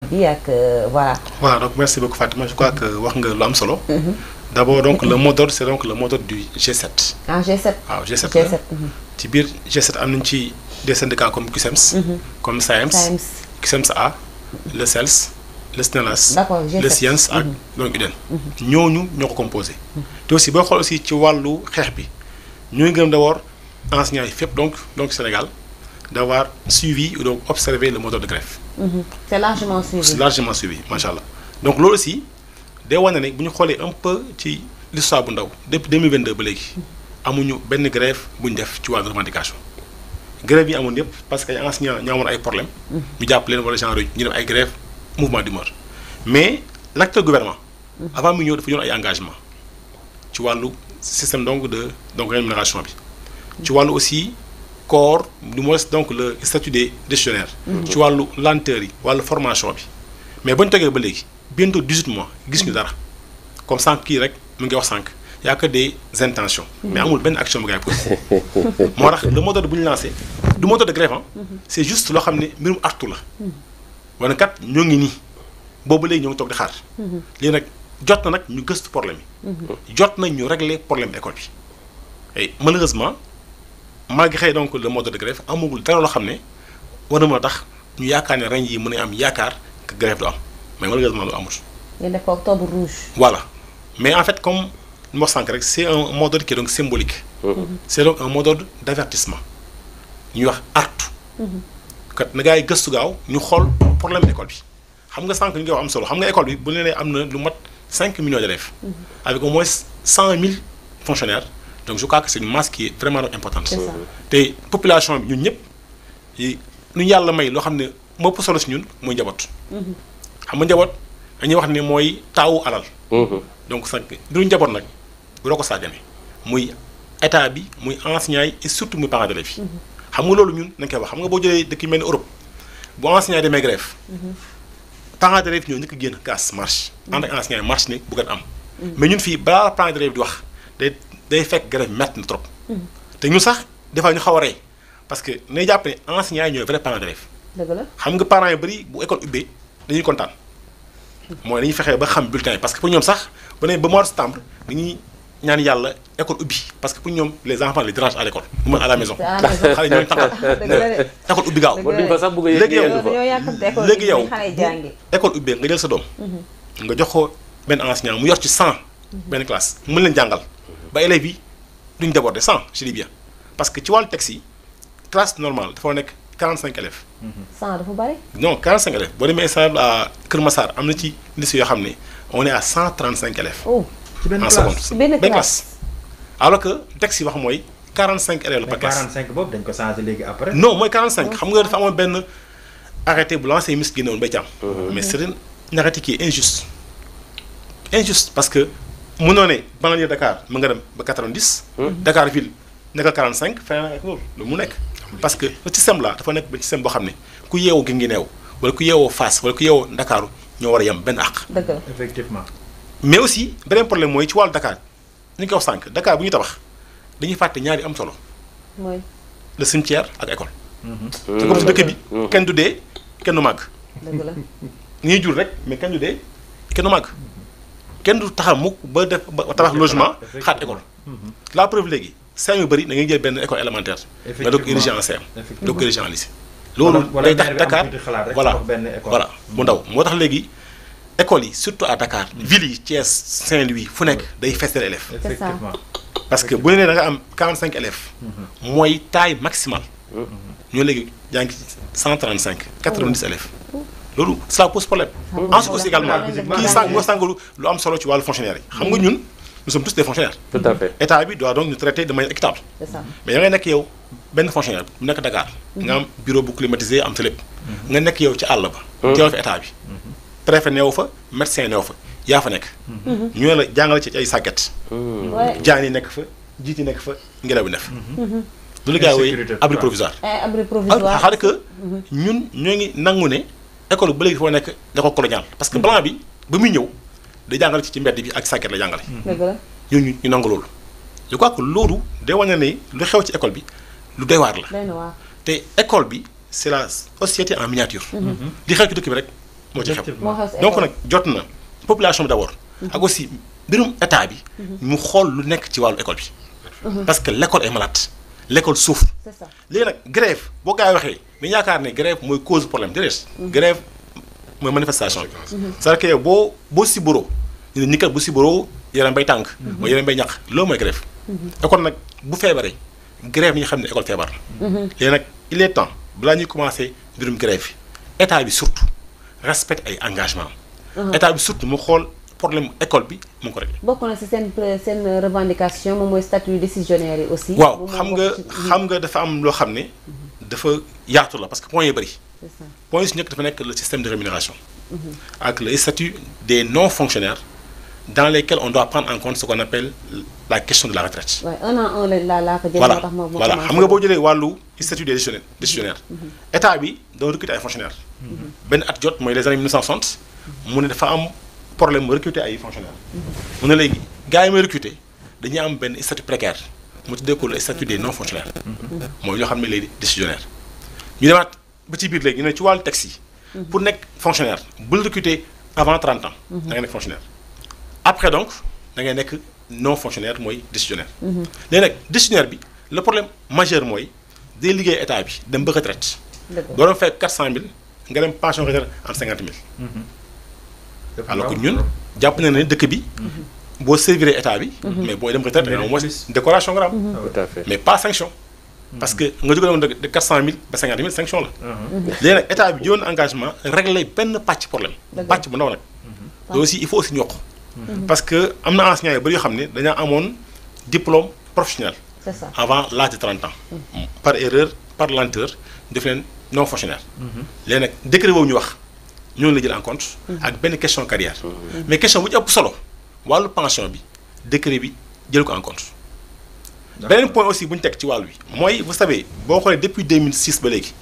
bi ak voilà. Voilà, donc merci beaucoup Fatima, je crois que wax nga lu am solo. D'abord donc le mot d'ordre c'est donc le mot d'ordre du G7. Ah G7. waaw G7 G7. ci biir G7 am nañ ci des syndicats comme CUSEMS. comme SAEMS. CUSEMS A le CELS. le SNELAS. D'accord, le SIENS ak donc UDEN. ñooñu ñoo ko composé. te aussi boo xool aussi ci wàllu xeex bi ñooy gën d'abord enseignants yi fépp donc Sénégal d'avoir suivi ou donc observé le mot d'ordre de grève. C'est largement suivi. C'est largement suivi macha allah donc loolu aussi day wane ne bu ñu xoolee un peu ci l'histoire bu ndaw depuis 2022 ba léegi amuñu benn grève bu ñu def ci wàllu revendication grève yi amoon yëpp parce que ay enseignants ñoo amoon ay problèmes. ñu jàpp leen wala genre ñu def ay grève mouvement d'humeur mais l'actuel gouvernement avant mu ñëw dafa yoon ay engagement ci wàllu système donc rémunération bi ci wàllu aussi corps du moins donc le statut des décisionnaires ci wàllu lenteur yi wàllu formation bi mais ba ñu toggee ba léegi bientôt 18 mois gis ñu dara comme sànq kii rek mu ngi wax sànq y a que des intentions mais amul benn action bu ngay posé moo tax le mot d'ordre bu ñu lancé du mot d'ordre de grève c'est juste loo xam ne mbirum artu la wane kat ñoo ngi nii boobu léegi ñoo ngi toog di xaar lii nag jot na nag ñu gëstu problème yi jot nañ ñu régler problème école bi et malheureusement malgré donc le mode de grève amagul dara loo xam ne war na mën a tax ñu yaakaar ne ren yi mën a am yaakaar que grève du am mais malheureusement lu amul. ñu def ko octobre rouge. Voilà mais en fait comme ñu wax sànq rek c'est un mot d'ordre qui est donc symbolique. C'est donc un mot d'ordre d'avertissement ñuy wax artu. kat na gars yi gëstu gaaw ñu xool problème école bi xam nga sànq ñu ngi wax am solo xam nga école bi bu nee am na lu mat 5 millions d'élèves. avec au moins 100 000 fonctionnaires donc je crois que c'est une masse qui est vraiment importante. C'est ça. te population bi ñun ñëpp lu ñu yàlla may loo xam ne moo ëpp solo si ñun mooy njaboot. xam nga njaboot dañuy wax ne mooy taawu alal. donc sax mbiru njaboot nag bu doo ko sàggane muy état bi muy enseignants yi et surtout muy parents d'élèves yi. xam nga loolu ñun nañ koy wax xam nga boo jëlee dëkk yu mel ni Europe bu enseignants demee grève parents d'élèves ñoo njëkk a génn casse marche ànd ak enseignants yi marche ne bu gën am. mais ñun fii balaa parents d'élèves di wax day fekk grève métti na trop. te ñun sax des fois ñu xaw a rey parce que nay jàpp ne enseignants yi ñooy vrai parents d'élèves. dëgg la xam nga parents yu bari bu école ubbee dañuy kontaan mooy dañuy fexee ba xam bulletin yi parce que pour ñoom sax ba ne ba mois de septembre dañuy ñaan yàlla école ubbi parce que pour ñoom les enfants les dérangent à l'école du moins à la maison. xale ñooñu taxaw école ubbi gaaw. léegi yow école ubbee nga jël sa doom. nga jox ko benn enseignant mu yor ci 100 benn classe mën leen jàngal ba élèves yi duñ déborder 100 je dis bien parce que ci wàllu texte yi classe normale dafa nekk 45 élèves. 100 dafa bari. non 45 élèves boo demee exemple à Kër Massar am na ci lycée yoo xam ne on est à 135 élèves. oh ci benn en classe seconde benn classe. alors que texte yi wax mooy 45 élèves la par classe. 45 boobu dañ ko changé léegi après. non mooy 45 xam nga dafa amoon benn arrêté bu l'ancien ministre génne woon bay càmm. mais c'est un arrêté qui est injuste. injuste parce que mënoo ne banlieue Dakar mën nga dem ba 90. Dakar ville nekkal 45 feneen ak loolu mu nekk. parce que le système là dafa nekk ba système boo xam ne ku yeewoo Guinguinéo wala ku yeewoo Fass wala ku yeewoo Ndakaaru ñoo war a yem benn àq. dëgg la effectivement. mais aussi beneen problème mooy ci wàllu Dakar ni ñu ko wax sànq Dakar bu ñu tabax dañuy fàtte ñaari am solo. mooy. le cimetière ak école. te comme si dëkk bi kenn du dee kenn du màgg. dëgg la ñuy jur rek mais kenn du dee kenn du màgg kenn du taxaw mukk ba def ba tabax logement xaat école. la preuve léegi CM yu bëri da ngay jël benn école élémentaire. nga doog érigé en CM. doog érigé en lycée. loolu day tax Dakar voilà mu ndaw moo tax léegi écoles yi surtout à Dakar ville yi Thiès Saint-Louis fu nekk day festel élèves. effectivement parce que bu ne nee da nga am 45 élèves. mooy taille maximale. ñoo léegi yaa ngi 135 90 élèves. loolu ça pose problème. ensuite aussi également kii sànq moo sànq lu am solo ci wàllu fonctionnaire yi. xam nga ñun nous sommes tous des fonctionnaires. tout à fait état bi doit donc ñu traiter de manière équitable. c'est ça mais da ngay nekk yow benn fonctionnaire bu nekk Dakar. nga am bureau bu climatisé am sa lépp. nga nekk yow ci àll ba. teewal fa état bi. préfet neew fa médecin neew fa yaa fa nekk. ñu ne la jàngale ci ay sàkket. jaan yi nekk fa jiit yi nekk fa ngelaw bi nekk. loolu gars yi abri provisoire. abri provisoire xaaral que ñun ñoo ngi nangu ne école ba léegi dafa nekk école coloniale parce que blanc bi ba muy ñëw day jàngale ci mbedd bi ak sàkket la jàngale. dëgg la ñu nangu loolu. je crois que loolu day wane ne lu xew ci école bi lu doy waar la. doy na waar te école bi c'est la société en miniature. li xew ci dëkk bi rek moo ci xew. moo xew si donc école. nag jot na population bi d'abord. ak aussi mbirum état bi. mu xool lu nekk ci wàllu école bi. parce que l'école est malade. l'école souffre. c'est ça léegi nag grève boo gaa yi waxee dañu yaakaar ne grève mooy cause problème déedéet. grève mooy manifestation bi. c'est-à-dire que yow boo siboroo ñu ne ñi kat bu siboroo yaram bay tànk. mooy yaram bay ñaq loolu mooy grève. école nag bu feebaree grève ni ñu xam ne école feebar la. léegi nag il est temps balaa ñuy commencer mbirum grève bi état bi surtout respecte ay engagement état bi surtout mu xool problème école bi mu ngi ko réglé. bokk na si seen revendication moom mooy statut décisionnaire yi aussi. waaw xam nga dafa am loo xam ne dafa yaatu la parce que point yi bëri. c'est ça point yi su nekk dafa nekk le système de rémunération. ak le statut des non fonctionnaires dans lesquels on doit prendre en compte ce qu'on appelle la question de la retraite. waaye un à un laa ko jël. voilà moo tax ma voilà xam nga boo jëlee wàllu statut des décisionnaires état bi doon recruter ay fonctionnaires. benn at jot mooy les années 1960 mu ne dafa am problème mu recruter ay fonctionnaires. mu ne léegi gars yi may recruter dañuy am benn statut précaire mu tuddee ko le statut des non fonctionnaires. mooy ñoo xam ne les décisionnaires. ñu demaat ba ci biir léegi ñu ne ci wàllu texte yi. pour nekk fonctionnaire bul recruter avant 30 ans. da ngay nekk fonctionnaire. après donc da ngay nekk non fonctionnaire mooy décisionnaire. léegi nag décisionnaire bi le problème majeur mooy day liggéey état bi dem ba retraite. dëgg boo doon fay 400000 nga dem pension retraite en 50000. alors que ñun jàpp na ne dëkk bi. boo servir état bi. mais booy dem retraite da nga au moins décoration nga am. tout à fait. mais pas sanction. parce que nga jóge woon de 400000 ba 50000 sanction la. léegi nag état bi jëloon engagement régler benn pàcc problème. pàcc bu ndaw nag. loolu aussi il faut aussi ñokk. parce que am na enseignants yu bëri yoo xam ne dañoo amoon diplôme professionnel. c'est ça avant l'âge de 30 ans. par erreur par lenteur def leen non fonctionnaire. léegi nag décret boobu ñu wax ñoo la jël en compte. ak benn question carrière. mais question bu ci ëpp solo wàllu pension bi décret bi jël ko en compte. beneen point aussi bu ñu teg ci wàllu bi mooy vous savez boo xoolee depuis 2006 ba léegi.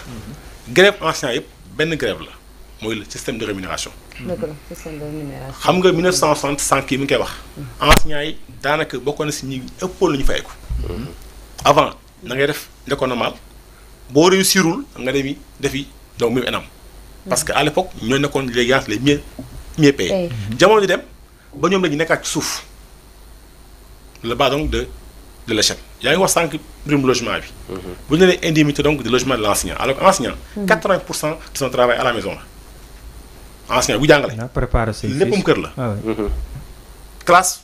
grève enseignants yëpp benn grève la mooy le système de rémunération. dëgg la système de rémunération. xam nga 1960 sànq yi mi ngi koy wax. enseignants yi daanaka bokkoon na si ñi ëppoon lu ñu fayeeku. avant da ngay def l'école normale boo réussirul nga demi defi donc muy enam. parce que à l'époque ñoo nekkoon les mieux payés. jamono di dem ba ñoom la ñu nekkaat ci suuf le bas donc de l'échelle. yaa ngi wax sànq mbirum logement bi. bu ñu nee indemnité donc de logement de l'enseignant alors que enseignant. 80% de son travail à la maison la. enseignant bu jàngale. préparer say léppam kër la. classe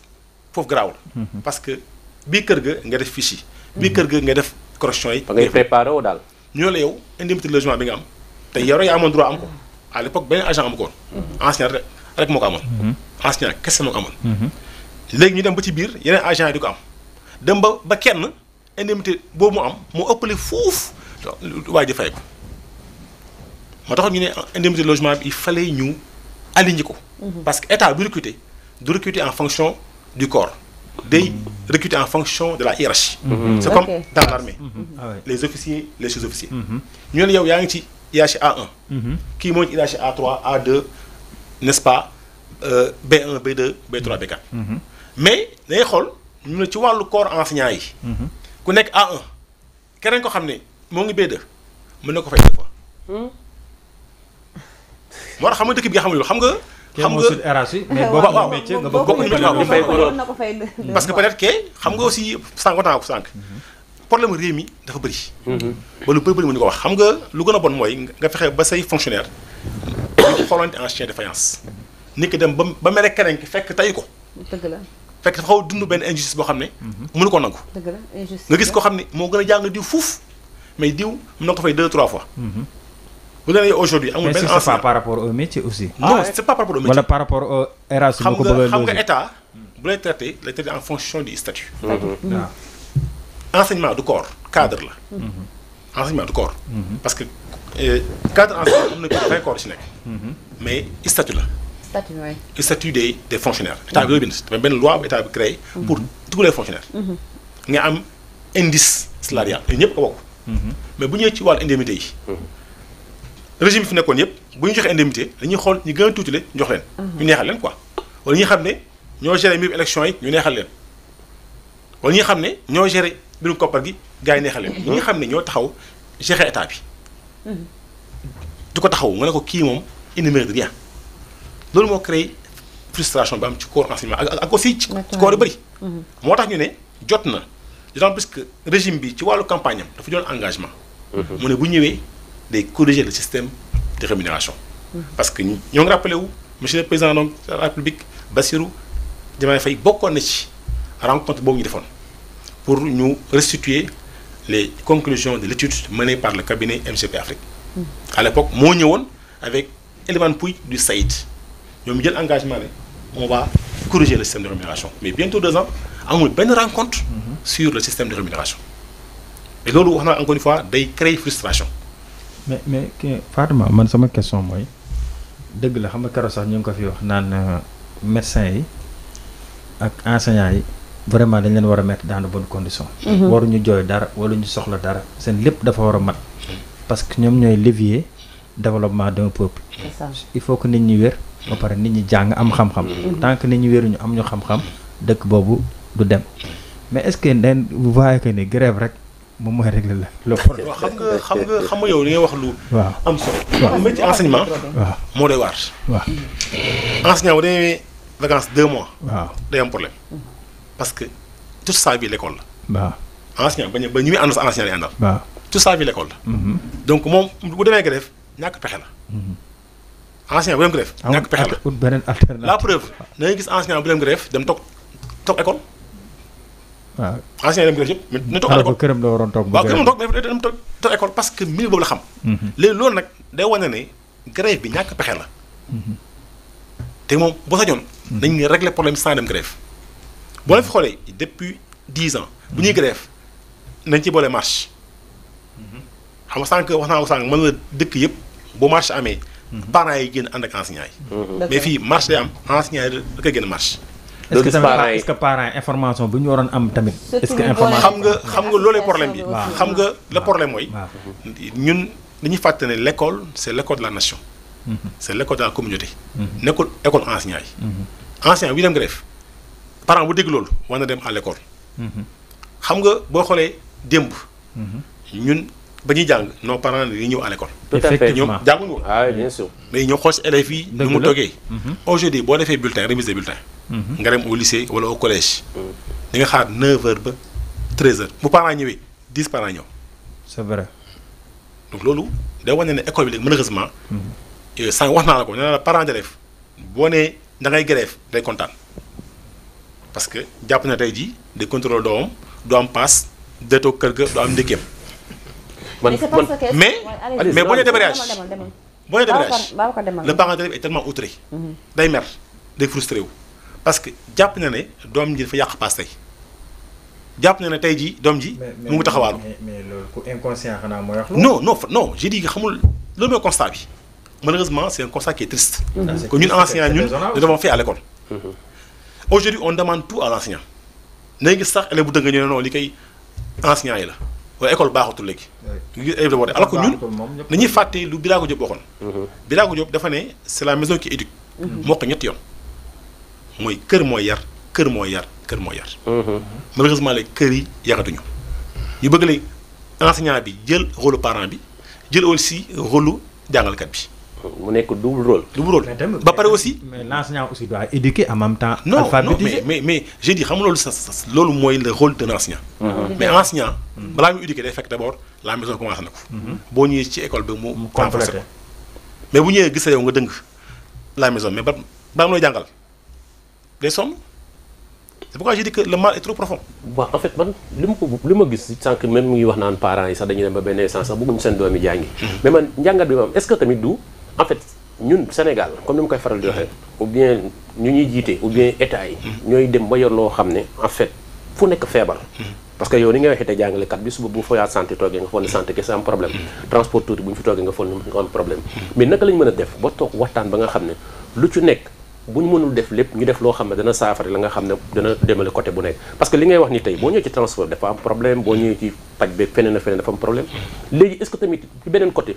foofu garaawul. parce que bii kër ga nga def fiche yi. bii kër ga nga def correction yi. ba ngay préparé woo daal. ñoo la yow indemnité de logement bi nga am te yow rek yaa amoon droit am ko à l'époque benn agent amu ko woon. enseignant rek moo ko amoon. enseignant kese moo ko amoon. léegi ñu dem ba ci biir yeneen agent yi di ko am dem ba kenn indemnité boobu mu am moo ëppale fuuf waa ji fay ko moo tax ñu ne indemnité de logement bi il fallait ñu aligner ko. parce que état bu recruter du recruter en fonction du corps day recruter en fonction de la hiérarchie. c'est comme dans l'armée. les officiers les sous-officiers. ñu ne yow yaa ngi ci hiérarchie A1. kii moo ci hiérarchie A3 A2 n'est-ce pas B1 B2 B3 B4. mais day xool ñu ne ci wàllu corps enseignant yi. ku nekk A1 keneen ko xam ne moo ngi B2 mën na ko fay deux fois. moo tax xam nga dëkk bi nga xam nga xam nga. mais bokkuñu métier nga bokkuñu métier na ko fay parce que peut-être que xam nga aussi sànq waxtaan ko sànq. problème réew mi dafa bëri. ba lu bëri mu ñu ko wax xam nga lu gën a bon mooy nga fexe ba say fonctionnaire ñu xoolante en chien de faïence. nit ki dem ba mere keneen ki fekk tey ko. dëgg la fekk dafa xaw a dund benn injustice boo xam ne. mënu ko nangu. dëgg la injustice nga gis ko xam ne moo gën a jàng diw fuuf mais diw mën na ko fay 2-3 fois. bu dee aujourd'hui amul benn enseignant. Mais c'est pas par rapport au métier aussi. Non, c'est pas par rapport au métier. Wala par rapport au RH xam nga état bu lay traité lay traité en fonction du statut. Enseignement du corps cadre la. Enseignement du corps. Parce que cadre enseignement am na ko 20 corps ci nekk. mais statut la. statut waay. statut des fonctionnaires. état bi yooyu bind dafa benn loi bu état bi créé. pour tous les fonctionnaires. nga am indice salarial te ñëpp ko bokk. mais bu ñëwee ci wàllu indemnité yi. régime bi fi nekkoon yëpp bu ñu joxe indemnité dañuy xool ñu gën a tuutile ñu jox leen. ñu neexal leen quoi wala ñi xam ne ñoo gérer mbirum élection yi ñu neexal leen wala ñi xam ne ñoo gérer mbirum koppar gi gars yi neexal leen. ñi nga xam ne ñoo taxaw gérer état bi. du ko taxaw nga ne ko kii moom il ne mérite rien. loolu moo créé frustration ba am ci corps enseignement ak aussi ci corps yu bëri. moo tax ñu ne jot na d'autant plus que régime bi ci wàllu campagne am dafa jël engagement. mu ne bu ñëwee day corriger le système de rémunération. parce que ñoo ngi rappelé wu monsieur le président donc de la République Bassirou Diomaye Faye bokkoon na ci rencontre boobu ñu defoon pour ñu restituer les conclusions de l'étude menée par le cabinet MCP Afrique. À l'époque moo ñëwoon avec Elimane Pouye du SAID ñoom jël engagement ne on va corriger le système de rémunération mais bientôt 2 ans amul benn rencontre sur le système de rémunération et loolu wax naa encore une fois day créer frustration. mais kii Fatma man sama question mooy dëgg la xam nga keroog sax ñu ngi ko fi wax naan médecins yi ak enseignants yi vraiment dañ leen war a mettre dans de bonnes conditions. waruñu jooy dara wala ñu soxla dara seen lépp dafa war a mat. parce que ñoom ñooy levier développement d'un peuple. il faut que nit ñi wér. ba pare nit ñi jàng am xam-xam. tant que nit ñi wéruñu am ñu xam-xam dëkk boobu du dem mais est-ce que dañ vous voyez que ni grève rek moom mooy régler la problème. waaw xam nga yow li ngay wax lu. waaw am solo. waaw métier enseignement. waaw moo doy waar. waaw enseignant bu demee vacances 2 mois. waaw day am problème parce que toute sa vie l'école la. waaw enseignant ba ñu muy ànd sa enseignant lay àndal. waaw toute sa vie l'école la. donc moom bu demee grève ñàkk pexe la. enseignant bu dem grève ñàkk pexe la. ut beneen alternative. la preuve da ngay gis enseignant bu dem grève dem toog école. waaw enseignant dem grève yëpp mais dina toog à alors que l'école. këram la waroon toog. waaw këram toog mais dem toog école parce que milieu boobu la xam. léegi loolu nag day wane ne grève bi ñàkk pexe la. te moom boo sañoon. dañuy régler problème sans dem grève. boo leen fi xoolee depuis 10 ans bu ñuy grève nañ ci boole marche. xam nga sànq wax naa ko sànq mën la dëkk yëpp bu marche amee. parents yi génn ànd ak enseignants yi. mais fii marche day am enseignants yi da koy génn marche. est-ce que parents information bu ñu waroon am tamit. est-ce que information xam nga loolu problème bi. xam nga le problème mooy. ñun dañuy fàtte ne l'école c'est l'école de la nation. c'est l'école de la communauté. nekkul école enseignants yi. enseignant bi dem grève parent bu dégg loolu war na dem à l'école. xam nga boo xoolee démb. ñun ba ñuy jàng nos parents yi ñëw à l'école. tout à fait ñoom jànguñu woon. ah bien sûr. mais ñoo xool si élèves yi. nu mu toggee. aujourd'hui boo defee bulletin remise des bulletins. nga dem au lycée wala au collège. di nga xaar 9h ba 13h bu parents ñëwee 10 parents ñëw. c'est vrai. donc loolu day wane ne école bi léegi malheureusement. sànq wax naa la ko nee naa la parent d'élève boo nee da ngay grève day kontaan parce que jàpp na tey jii day contrôle doomam du am paas deetoo kër ga du am ndékkeem. mais boo nee débrayage boo nee débrayage le parent d'élève est tellement outré. day mer day frustré wu parce que jàpp na ne doom ji dafa yàq paas tey jàpp na ne tey jii doom ji mu ngi taxawaalu. mais loolu ku inconscient xanaa mooy wax. non j'ai dit que xamul loolu mooy constat bi malheureusement c'est un constat qui est triste. que ñun enseignants ñun nous devons faire à l'école. aujourd'hui on demande tout à l'enseignant. léegi gis sax élève bu dëgg ñu ne non li koy enseignants yi la wala école baaxatul léegi. alors que ñun dañuy fàtte lu Birago Diop waxoon. Birago Diop dafa ne c'est la maison qui éduque. moo ko ñetti yoon mooy kër mooy yar kër mooy yar kër mooy yar. malheureusement les kër yi yaratuñu ñu bëgg léegi enseignant bi jël rôle parent bi jël aussi rôle jàngalkat bi. mu nekk double rôle. ba pare aussi. mais l'enseignant aussi doit éduquer en même temps. non alphabétiser. mais j'ai dit xam nga loolu loolu mooy le rôle d'un enseignant. mais enseignant balaa muy éduquer day fekk d'abord la maison commencé na ko. boo ñëwee ci école bi mu renforcer ko mais bu ñëwee gis yow nga dëng la maison mais ba mu lay jàngal day sonn c'est pourquoi j'ai dit que le mal est trop profond. waaw en fait man li ma gis sànq même mu ngi wax naan parents yi sax dañuy dem ba benn sens sax bëgguñu seen doom yi jàngi. mais man njàngat bi ma am est-ce que tamit du. en fait ñun Sénégal comme ni ma koy faral di waxee ou bien ñu ñuy jiite ou bien état yi ñooy dem ba yor loo xam ne en fait fu nekk feebar parce que yow ni nga waxee te jàngalekat bi suba bu nga fa santé toogee nga foog ne santé kese am problème transporteur bu ñu fi toogee nga foog ne nga am problème mais naka lañ mën a def ba toog waxtaan ba nga xam ne lu ci nekk bu ñu mënul def lépp ñu def loo xam ne dana saafara la nga xam ne dana demale côté bu nekk parce que li ngay wax ni tey boo ñëwee ci transport dafa am problème boo ñëwee ci paj beeg feneen ak feneen dafa am problème léegi est-ce que tamit ci beneen côté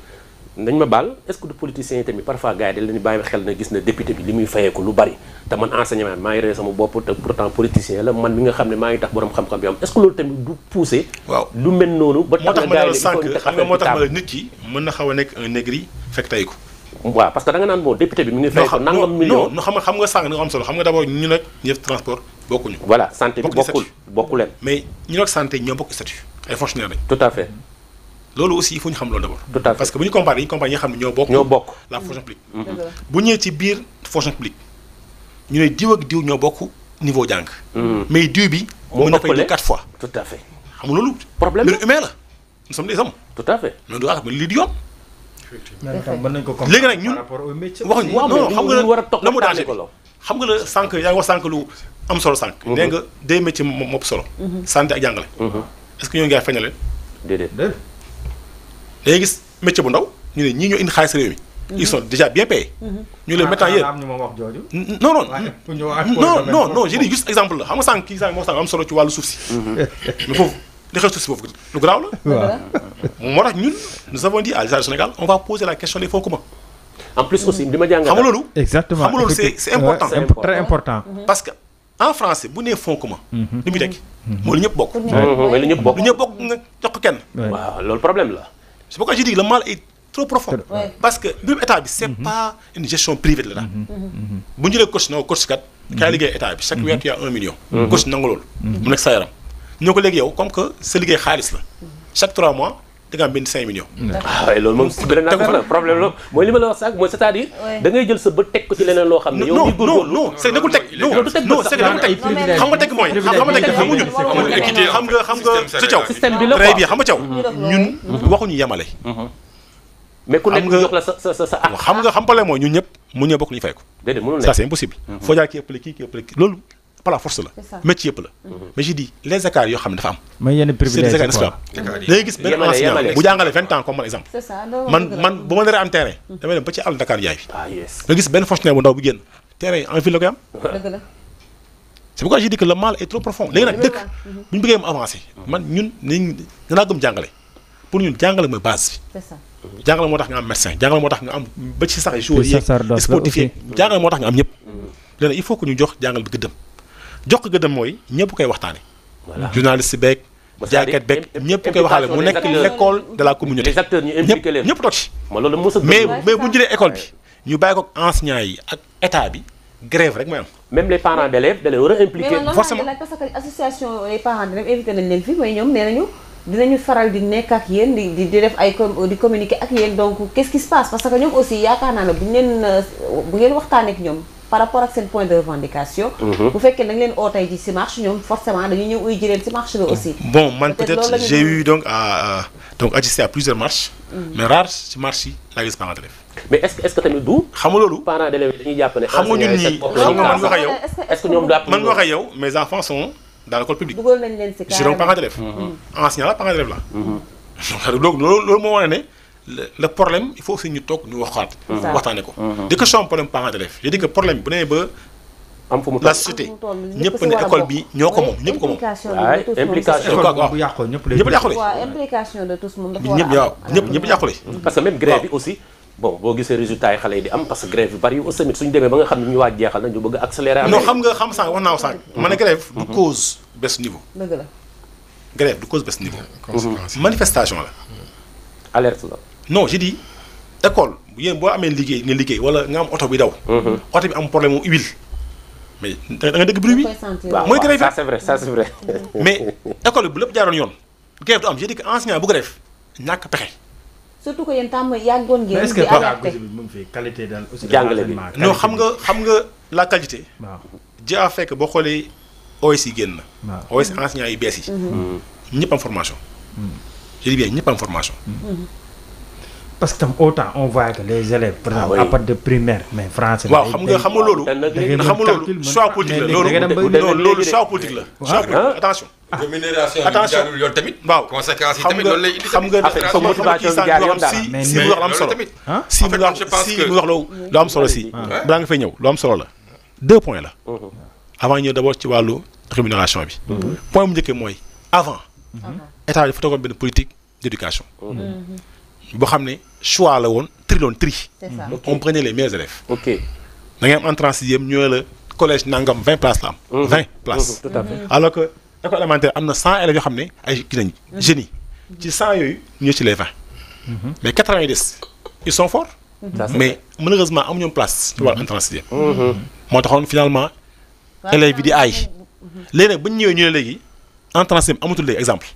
nañ ma baal est-ce que du politiciens yi tamit parfois gars yi dañ leen bàyyi xel na gis na député bi li muy fayeeku lu bari te man enseignement maa ngi ree sama bopp te pourtant politicien la man mi nga xam ne maa ngi tax borom xam-xam bi am est-ce que loolu tamit du pousser. waaw lu mel noonu. ba tax na gars yi moo tax ma ne sànq xam nga moo tax ma ne nit ki mën na xaw a nekk un négri fekk tey ko. waaw parce que da nga naan bon député bi mu ngi fay ko nangam million. non xam nga sànq nga am solo xam nga d'abord ñu nag ñëpp transport bokkuñu. voilà santé bi bokkul leen. mais ñu nag santé ñoo bokk statut ay fonctionnaires lañ. tout à fait. loolu aussi il faut ñu xam loolu d'abord. tout à fait parce que bu ñu comparé ñi nga xam ne ñoo bokk. la fonction publique. bu ñëwee ci biir fonction publique ñu ne diw ak diw ñoo bokk niveau jàng. mais diw bi. mën na fay 4 fois. tout à fait. xam nga loolu. problème la humain la nous sommes des hommes. tout à fait. mais du wax lii di yoon. mën nañu ko comprendre léegi nag ñun par rapport au métier. waxuñu non xam nga la mu danger bi xam nga la sànq yaa ngi wax sànq lu am solo sànq. nee nga deux métiers moom solo. santé ak jàngale. est-ce que ñoo ngi feeñal leen. déedéet. dañuy gis métier bu ndaw ñu ne ñii ñoo indi xaalis réew mi. ils sont déjà bien payés. ñu leen mettant yéen non j'ai dit juste exemple la xam nga sànq kii sànq moo sànq am solo ci wàllu suuf si. mais foofu li xew suuf si foofu lu garaaw la. moo tax ñun nous avons dit à l'État du Sénégal on va poser la question des fonds communs. en plus aussi li ma jàngal. xam nga loolu. exactement xam nga loolu c'est important. très important. parce que en français bu nee fonds commun. li muy tekki. mooy lu ñëpp bokk. mooy lu ñëpp bokk. lu ñëpp bokk nga jox ko kenn. waaw loolu problème la. c'est pourquoi je dis que le mal est trop profond. parce que mbirum état bi c'est pas une gestion privée de l'État. bu ñu jëlee coach na coach kat. kaay liggéey état bi chaque weer tu as 1 million. coach nangu loolu. mu nekk sa yaram. ñoo ko léegi yow comme que sa liggéey xaalis la chaque 3 mois da nga am benn 5 millions. waaye loolu moom si beneen affaire la problème la mooy li ma la wax sax mooy c'est-à-dire. da ngay jël sa bët teg ko ci leneen loo xam ne. yow miy góorgóorlu non c'est nekkul teg non c'est nekkul teg xam nga teg mooy xam nga teg xamuñu xam nga ci caw système bi la très bien xam nga caw ñun waxuñu yemale. mais ku nekk ñu jox la sa xam nga problème mooy ñun ñëpp mu ñëw bokk lu ñu fay ko. déedéet mënul ça c'est impossible. foo jaar kii ëppale kii ëppale kii loolu par la force la. métier yëpp la. mais je dis les écarts yoo xam ne dafa am. mooy yenn privilèges c'est des écarts léegi gis benn enseignant bu jàngale 20 ans comme par exemple. man bu ma naree am terrain. damay dem ba ci àll Dakar yaay fi. nga gis benn fonctionnaire bu ndaw bu génn terrain en ville la koy am. c'est pourquoi je dis que le mal est trop profond léegi nag dëkk bu ñu bëggee mu avancer man ñun nañ danaa gëm jàngale pour ñun jàngale mooy base bi. jàngale moo tax nga am médecin jàngale moo tax nga am ba ci sax joueurs yi sportif yi jàngale moo tax nga am ñëpp. léegi il faut que ñu jox jàngale bi gëddëm jox ko gëddëm mooy ñëpp koy waxtaane journaliste beeg jaaykat beeg ñëpp koy waxaale mu nekk l'école de la communauté. les acteurs ñu impliqué leen ñëpp toog ci. mais bu ñu jëlee école bi ñu bàyyi ko enseignants yi ak état bi grève rek mooy am. même les parents d'élèves da leen war a impliqué. forcément parce que association les parents d'élèves invité nañ leen fi mooy ñoom nee nañu dinañu faral di nekk ak yéen di def ay di communiquer ak yéen donc qu'est-ce qui se passe parce que ñoom aussi yaakaar naa ne bu ngeen waxtaanee ak ñoom par rapport ak seen point de revendication. bu fekkee da nga leen oo tey ji ci marche ñoom forcément dañuy ñëw uy jëleen ci marche bi aussi. bon man peut-être j'ai eu donc assisté à plusieurs marches. mais rare ci marche yi laa gis parents d'élèves. mais est-ce que tamit du. xam nga loolu parents d'élèves dañuy jàpp ne. xam nga ñun ñii xam nga man wax ak yow. est-ce que ñoom man wax ak yow mes enfants sont dans l'école publique. dugal nañ leen ci je suis donc parent d'élève. enseignant la parent d'élève la. donc loolu moo wane ne. le problème il faut aussi ñu toog ñu waxaat. waxtaane ko. di question problème parents d'élèves je dis que problème bu nee ba. am fu mu la société ñëpp ne école bi ñoo ko moom ñëpp ko moom. implication bu yàqoo ñëpp lay. ñëpp yàqule. waaw implication de tous moom dafa war a am ñëpp yàqule. parce que même grève bi aussi bon boo gisee résultats yi xale yi di am parce que grève yu bari aussi tamit suñu demee ba nga xam ne ñu waaj jeexal na ñu bëgg accélérer. non xam sànq wax naa ko sànq. ma ne grève du cause baisse niveau. dëgg la. grève du cause baisse niveau. manifestation la. alerte la. non je dis école yéen boo amee liggéey nga liggéey wala nga am oto bi daw. oto bi am problème mu huile mais da nga dégg bruit bi. waaw mooy grève ça c'est vrai ça c'est vrai. mais école bi bu lépp jaaroon yoon grève du am je dis que enseignant bu grève ñàkk pexe. surtout que yéen tàmm yàggoon ngeen. est-ce que pédagogie bi mu ngi fi qualité daal aussi. jàngale bi non xam nga la qualité. waaw ji a fekk boo xoolee OS yi génn na. waaw OS enseignants yi bees yi. ñëpp am formation. je dis bien ñëpp am formation. parce que tam autant on voit que les élèves. par exemple à partir de primaire mais français. waaw xam nga loolu. choix politique la loolu choix politique la. choix politique attention. rémunération bi jaarul yoon tamit. waaw conséquences yi tamit loolu lay indi. xam nga motivation bi jaar yoon daal si mu wax lu am solo. si mu wax lu am solo si. balaa nga fay ñëw lu am solo la. 2 points la. avant ñëw d'abord ci wàllu rémunération bi. point bu njëkkee mooy avant. état bi dafa toogoon benn politique d'éducation. boo xam ne choix la woon tri. on prenait les meilleurs élèves. ok da ngay am entrée en sixième ñëwee la collège nangam 20 places la am. 20 places. tout à fait alors que école élémentaire am na 100 élèves yoo xam ne ay kii nañu. jeunes yi ci 100 yooyu ñëw ci les 20. mais 80 yi des ils sont forts. mais malheureusement amuñu place ci wàllu entrée en sixième. moo taxoon finalement élèves yi di aay. léegi nag bu ñu ñëwee ñu ne léegi entrée en sixième amatul léegi exemple.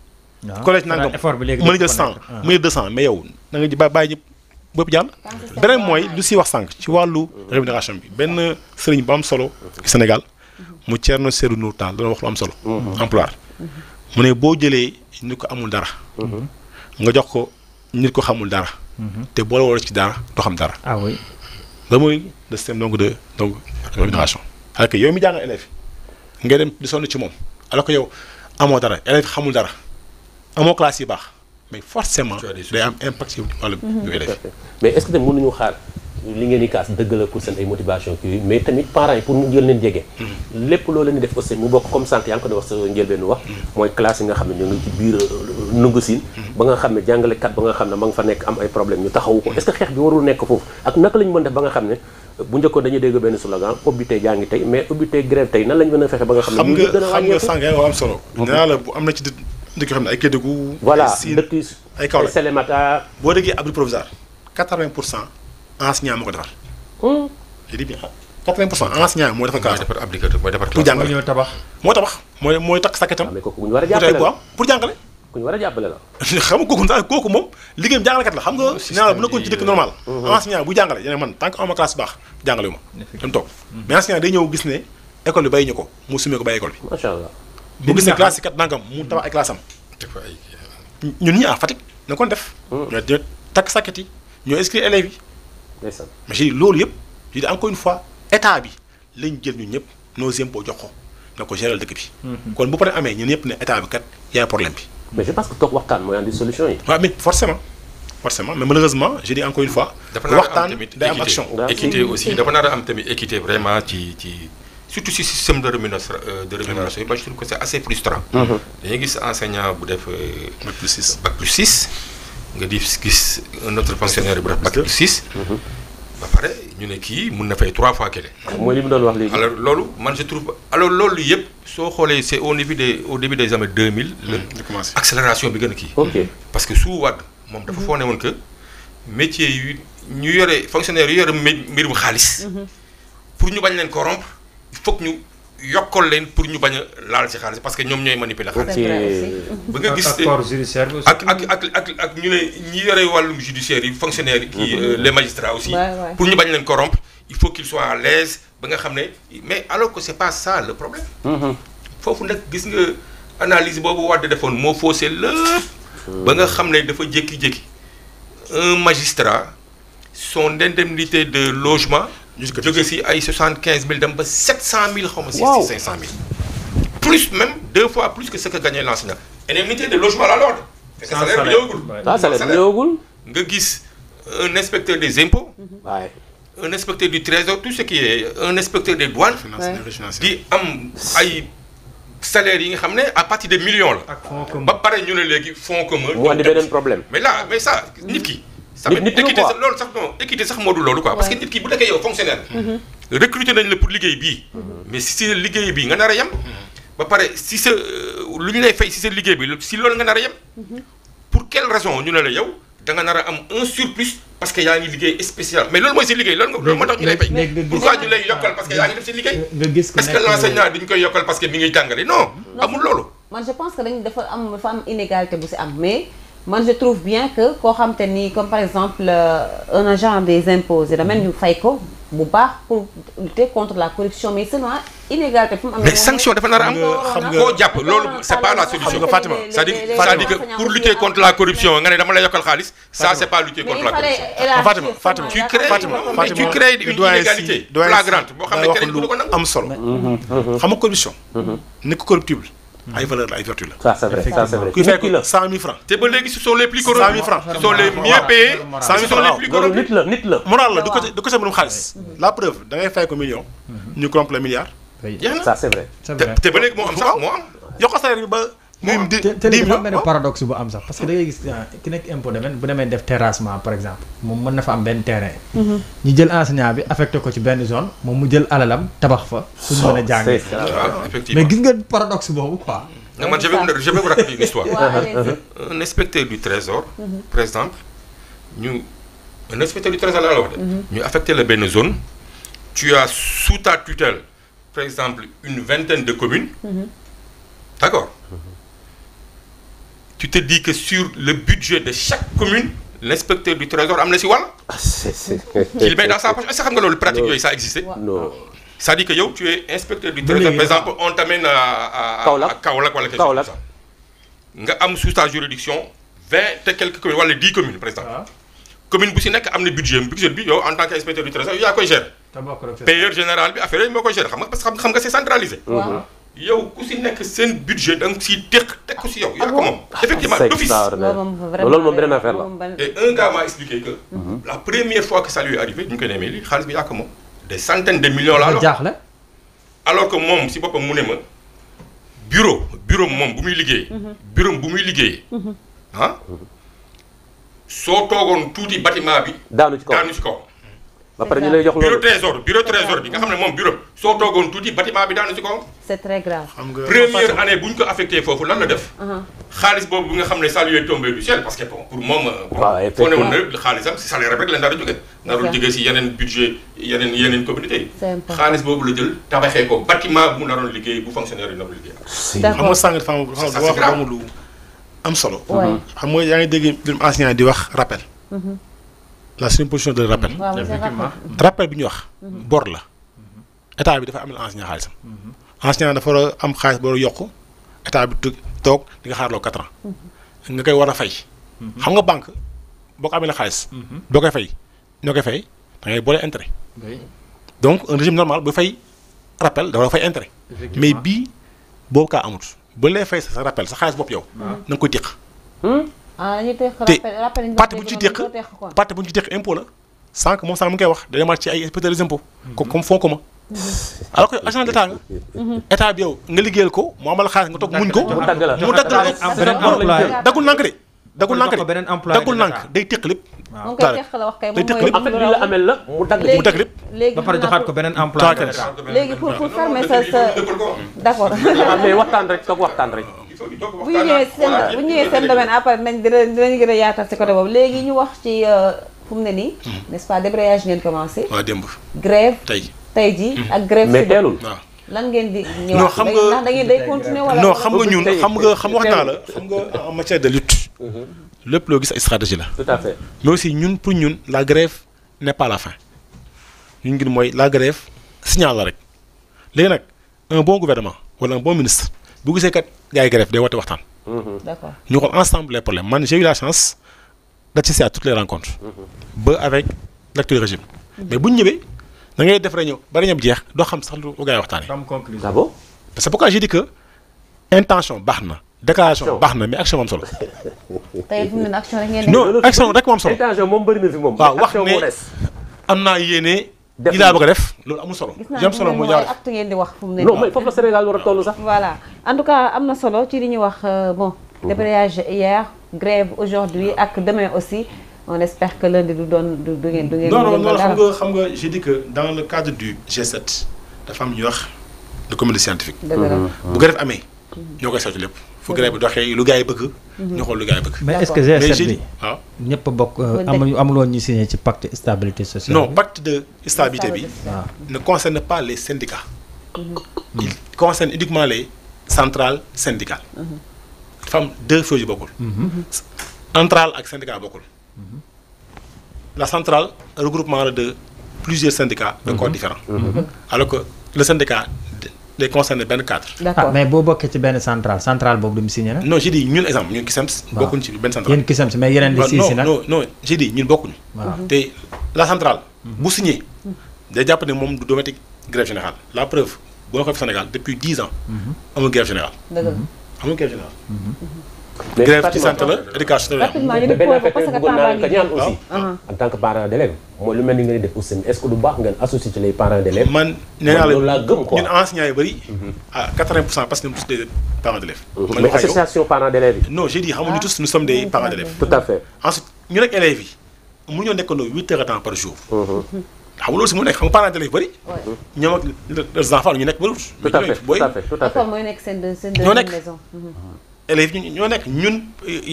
collège nangam mën nga jël 100 mën nga 200 mais yow na nga ji bàyyi ñëpp bopp jàll. beneen mooy lu siy wax sànq ci wàllu rémunération bi benn sëriñ bu am solo Sénégal mu Thierno Seydou Nour Tall doon wax lu am solo. emploir mu ne boo jëlee nit ko amul dara. nga jox ko nit ko xamul dara. te boole wala ci dara doo xam dara. ah oui. loolu mooy le système donc rémunération. alors que yow mi jàngal élève ngay dem di sonn ci moom alors que yow amoo dara élève xamul dara amoo classe yi baax mais forcément day am impact ci wàllu élève. mais est-ce que tamit mënuñu xaar li ngeen di kaas dëgg la pour seen ay motivation kii mais tamit parents yi pour ñu jël leen jege. lépp loolu leen di def aussi mu bokk comme sànq yaa ngi ko doon wax sa njëlbéenu wax. mooy classe yi nga xam ne ñoo ngi ci biir nungu siin ba nga xam ne jàngalekat ba nga xam ne ma nga fa nekk am ay problème ñu taxawu ko est-ce que xeex bi warul nekk foofu ak naka la ñu mën def ba nga xam ne bu njëkkoon dañuy dégg benn slogan ubbi tey jàngi tey mais ubbi tey grève tey nan la ñu mën a fexe ba nga xam ne xam nga sànq yaa ngi am solo. nee naa la bu am na ci dëkk yoo xam ne ay Kédougou. voilà Siin dëkk ay Kaolack Salémata. boo déggee abri provisoire 80% enseignant moo ko defar. je dis bien 80% enseignant moo defar classe. mooy defar pour jàngale ñoo tabax. moo tabax mooy takk sakketam. mais kooku bu ñu war a jàppale la pour jàngale. ku ñu war a jàppale la. xam nga kooku moom liggéeyam jàngalekat la xam nga. nee naa la bu nekkoon ci dëkk normal. enseignant bu jàngale yéen man tant que ama classe baax jàngale wu ma. dem toog mais enseignant day ñëw gis ne école bi bàyyi ñu ko mu sumee ko bàyyi école bi. macha allah. bu gis ne classe yi kat nangam mu tabax ay classe am. ñun ñi à Fatick na kon def. ñoo takk sakket yi ñoo inscrire élèves yi. ndeysaan. mais je dis loolu yëpp je dis encore une fois état bi lañ jël ñun ñëpp nos impôts jox ko na ko gérer dëkk bi. kon bu paree amee ñun ñëpp ne état bi kat yaay problème bi. mais je pense que toog waxtaan mooy andi solution yi. waaw mais forcément mais malheureusement je dis encore une fois. waxtaan day am action. équité aussi dafa nar a am tamit équité vraiment ci surtout si système de rémunération yi ba je trouve que c'est assez frustrant. dañuy gis enseignant bu def bac plus 6 nga di gis un autre fonctionnaire bu def bac plus 6. ba pare ñu ne kii mun na fay 3 fois kele. mooy li mu doon wax léegi. alors loolu man je trouve alors loolu yëpp soo xoolee c'est au début des années 2000. la commencé accélération bi gën a kii. ok parce que su Wade moom dafa foog ne woon que métier yu ñu yore fonctionnaire yu yore mbirum xaalis. pour ñu bañ leen corrompre il faut que ñu yokkal leen pour ñu bañ a laal ci xaalis parce que ñoom ñooy manipuler xaalis. ba nga gis corps judiciaire bi aussi. ak ñu ne ñi yore wàllum judiciaire yi fonctionnaires yi. les magistrats aussi. pour ñu bañ leen corrompre il faut qu'ils soient à l'aise ba nga xam ne mais alors que c'est pas ça le problème. foofu nag gis nga analyse boobu Wade defoon moo faussé lépp. ba nga xam ne dafa jékki-jékki un magistrat son indemnité de logement. jóge si ay 75000 dem ba 700000 xaw ma. waaw 500000. plus même 2 fois plus que ce que gagnait l'enseignant. indemnité de logement la lool. sans salaire bi ñëwagul. salaire bi ñëwagul. nga gis un inspecteur des impôts. waaye. un inspecteur du trésor tout ce qui est un inspecteur des douanes. di am ay salaires yi nga xam ne à partir de millions la. ak fonds commun ba pare ñu ne léegi fonds commun. mu andi beneen problème. mais là mais ça nit ki. nit équité sax loolu sax non équité sax moo du loolu quoi. parce que nit ki bu nekkee yow fonctionnaire. recruter nañ la pour liggéey bii. mais si sa liggéey bii nga nar a yem. ba pare si sa lu ñu lay fay si sa liggéey bi si loolu nga nar a yem. pour quelle raison ñu ne la yow da nga nar a am un surplus parce que yaa ngi liggéey spécial mais loolu mooy sa liggéey loolu moo tax ñu lay fay. pourquoi ñu lay yokkal parce que yaa ngi def sa liggéey. nga gis est-ce que l'enseignant dañu koy yokkal parce que mi ngi jàngale non. amul loolu. man je pense que dafa am inégalité bu si am mais man je trouve bien que koo xam te ni comme par exemple un agent des impôts et domaines ñu fay ko bu baax pour lutter contre la corruption mais seulement inégalité fu mu amee. mais sanction dafa nar a am. xam nga koo jàpp loolu c'est pas la solution. xam nga Fatima c'est-à-dire que pour lutter contre la corruption nga ne dama la yokkal xaalis ça c'est pas lutter contre la corruption. Fatima tu crées une inégalité flagrante boo xam ne keneen du ko nangu. am solo. xam nga corruption. nekk corruptible. ay valeur la ay vertu la. ça c'est vrai ça c'est vrai. kuy fay ko 100 000 francs. te ba léegi ce sont les plus corrompus. 100 000 francs. ce sont les mieux payés. 100 000 ce sont les plus loolu corrompus. nit la. moral la du ko sa mbirum xaalis. la preuve da ngay fay ko million. ñu corrompre le milliard. jeex na ça c'est vrai. te ba léegi moo am sax moo am. yokk salaire bi ba. même te léegi dafa am benn paradoxe bu am sax parce que da ngay gis ki nekk impôt domaine bu demee def terrassement par exemple moom mën na fa am benn terrain. ñu jël enseignant bi affecté ko ci benn zone moom mu jël alalam tabax fa. pour mën a jàng effectivement mais gis nga paradoxe boobu quoi. non man je vais vous raconter une histoire. Un inspecteur du trésor par exemple ñu un inspecteur du trésor laa la wax de. ñu affecté la benn zone. tu as sous ta tutelle par exemple une vingtaine de communes. D'accord. Tu te dis que sur le budget de chaque commune l'inspecteur du trésor am na si wàll. il met dans sa poche est-ce que xam nga loolu pratique yooyu ça existait. non. c'est-à-dire que yow tu es inspecteur du trésor par exemple on t'amène à Kaolack wala quelque chose comme ça. nga am sous ta juridiction 20 et quelques communes wala 10 communes par exemple. commune bu si nekk am na budget bi yow en tant qu'inspecteur du trésor yaa koy gérer. payeur général bi affaire yi moo koy gérer xam nga parce que xam nga c'est centralisé. yow ku si nekk seen budget da nga siy teg ko si yow. yaa ko moom effectivement d'office. loolu moom beneen affaire la. et un gars m'a expliqué que. la première fois que ça lui est arrivé ñu koy nemee lii xaalis bi yaa ko moom. des centaines de millions là jaaxle. alors que moom si boppam mu ne ma bureau moom bu muy liggéey. bureau bu muy liggéey. ah soo toogoon tuuti bâtiment bi. daanu ci kaw. ba pare ñu lay jox loolu bureau trésor bi nga xam ne moom bureau soo toogoon tuuti bâtiment bi daanu ci kaw. c'est très grave. première année bu ñu ko affecté foofu lan la def. xaalis boobu bi nga xam ne ça lui est tombé du ciel parce que bon pour moom. waaw foo ne woon ne xaalisam si salaire rek la nar a jóge. narul jóge si yeneen budget yeneen communauté yi. xaalis boobu la jël tabaxee ko bâtiment bu mu naroon liggéey bu fonctionnaire yi narul liggéey. xam nga sànq dafa am lu am solo. xam nga yaa ngi dégg enseignant di wax rappel. la supposition de rappel. rappel bi ñuy wax. bor la état bi dafa amel enseignant xaalisam. enseignant dafa war a am xaalis boo yokk état bi toog di nga xaarloo 4 ans. nga koy war a fay. xam nga banque boo ko amee la xaalis. boo koy fay ñoo koy fay da ngay boole intérêt. donc un régime normal bu fay rappel da war a fay intérêt. mais bii boobu kaa amut ba lay fay sa rappel sa xaalis bopp yow. na nga koy téq. te parti bu ñu ci téq impôt la sànq moom sànq mu ngi koy wax da demaat ci ay inspecteurs des impôts comme fonds commun alors que agent d'état nga état bi yow nga liggéeyal ko mu amal xaalis nga toog muñ ko mu dagg la daggul nànk de daggul nànk day téq lépp day téq lépp en fait li la amel la mu dagg lépp ba pare joxaat ko beneen emploi léegi pour fermer sa d'accord mais waxtaan rek toog waxtaan rek. bu ñu ñëwee seen domaine après dinañ gën a yaatal si côté boobu léegi ñu wax ci fu mu ne nii. n'est-ce pas débrayage ngeen commencé. waaw démb. grève tey ji ak grève mais teelul. lan ngeen di. non xam nga ndax da ngeen day continuer wala. non xam nga ñun xam wax naa la xam nga en matière de lutte. lépp loo gis ay stratégie la. tout à fait mais aussi ñun pour ñun la grève n'est pas la fin ñun ngir mooy la grève signal la rek léegi nag un bon gouvernement wala un bon ministre bu gisee kat gars yi grève day woote waxtaan. d'accord ñu xool ensemble les problèmes man j'ai eu la chance d'assister à toutes les rencontres. ba avec l'actuel régime. mais bu ñu ñëwee da ngay def réunion ba réunion bi jeex doo xam sax lu gars yi waxtaanee. ah bon. c'est pourquoi j'ai dit que intention baax na déclaration baax na mais action moom solo. tey fu mu ne action rek ngeen non action rek moom solo. intention moom bëri na fi moom. waaw wax ne am naa yéene. def laa bëgg a def loolu amul solo. jëm solo mooy jaarale acte ngeen di wax fu mu ne. non mais foofu la Sénégal war a toll sax. voilà en tout cas am na solo ci li ñuy wax bon. débrayage hier grève aujourd'hui ak demain aussi on espère que lundi du ngeen. non xam nga j'ai dit que dans le cadre du G7 dafa am ñuy wax le comité scientifique. bu grève amee. ñoo koy saytu lépp fu grève bi doxee lu gars yi bëgg. ñu xool lu gars yi bëgg. mais est-ce que G7 bi waaw ñëpp a bokk amuloon ñu signé ci pacte stabilité sociale. non pacte de stabilité bi. ne concerne pas les syndicats. il concerne uniquement les centrales syndicales. dafa am 2 choses yu bokkul. centrale ak syndicat bokkul. la centrale regroupement la de plusieurs syndicats de corps différents. alors que le syndicat day concerner benn cadre. d'accord mais boo bokkee ci benn centrale boobu du mu signé nag. non j'ai dit ñun exemple ñun CUSEMS. bokkuñ ci benn centrale. yéen CUSEMS mais yeneen di si nag. non j'ai dit ñun bokkuñu. te la centrale. bu signé. day jàpp ne moom du domatique grève générale la preuve boo ko fi Sénégal depuis 10 ans. amul grève générale. amul grève générale. mais grève ci santé la éducation la. benn affaire bëggoon naa ko ñaan aussi. en tant que parent d'élève mooy lu mel ni nga di def aussi est-ce que du baax ngeen associé ci les parents d'élèves. man nee naa la loolu laa gëm quoi ñun enseignants yu bëri. à 80% parce que ñoom tous des parents d'élèves. mais association parents d'élèves yi. non j'ai dit xam nga ñu tous nous sommes des parents d'élèves. tout à fait. ensuite ñu nekk élèves yi mu ñoo nekkandoo 8 heures de temps par jour. xam nga loolu si mu nekk xam nga parents d'élèves yu bëri. ñoom ak leurs enfants ñu nekk bëriwul. tout à fait tout à fait tout à fait. mooy nekk seen deuxième maison. élèves yi ñoo nekk ñun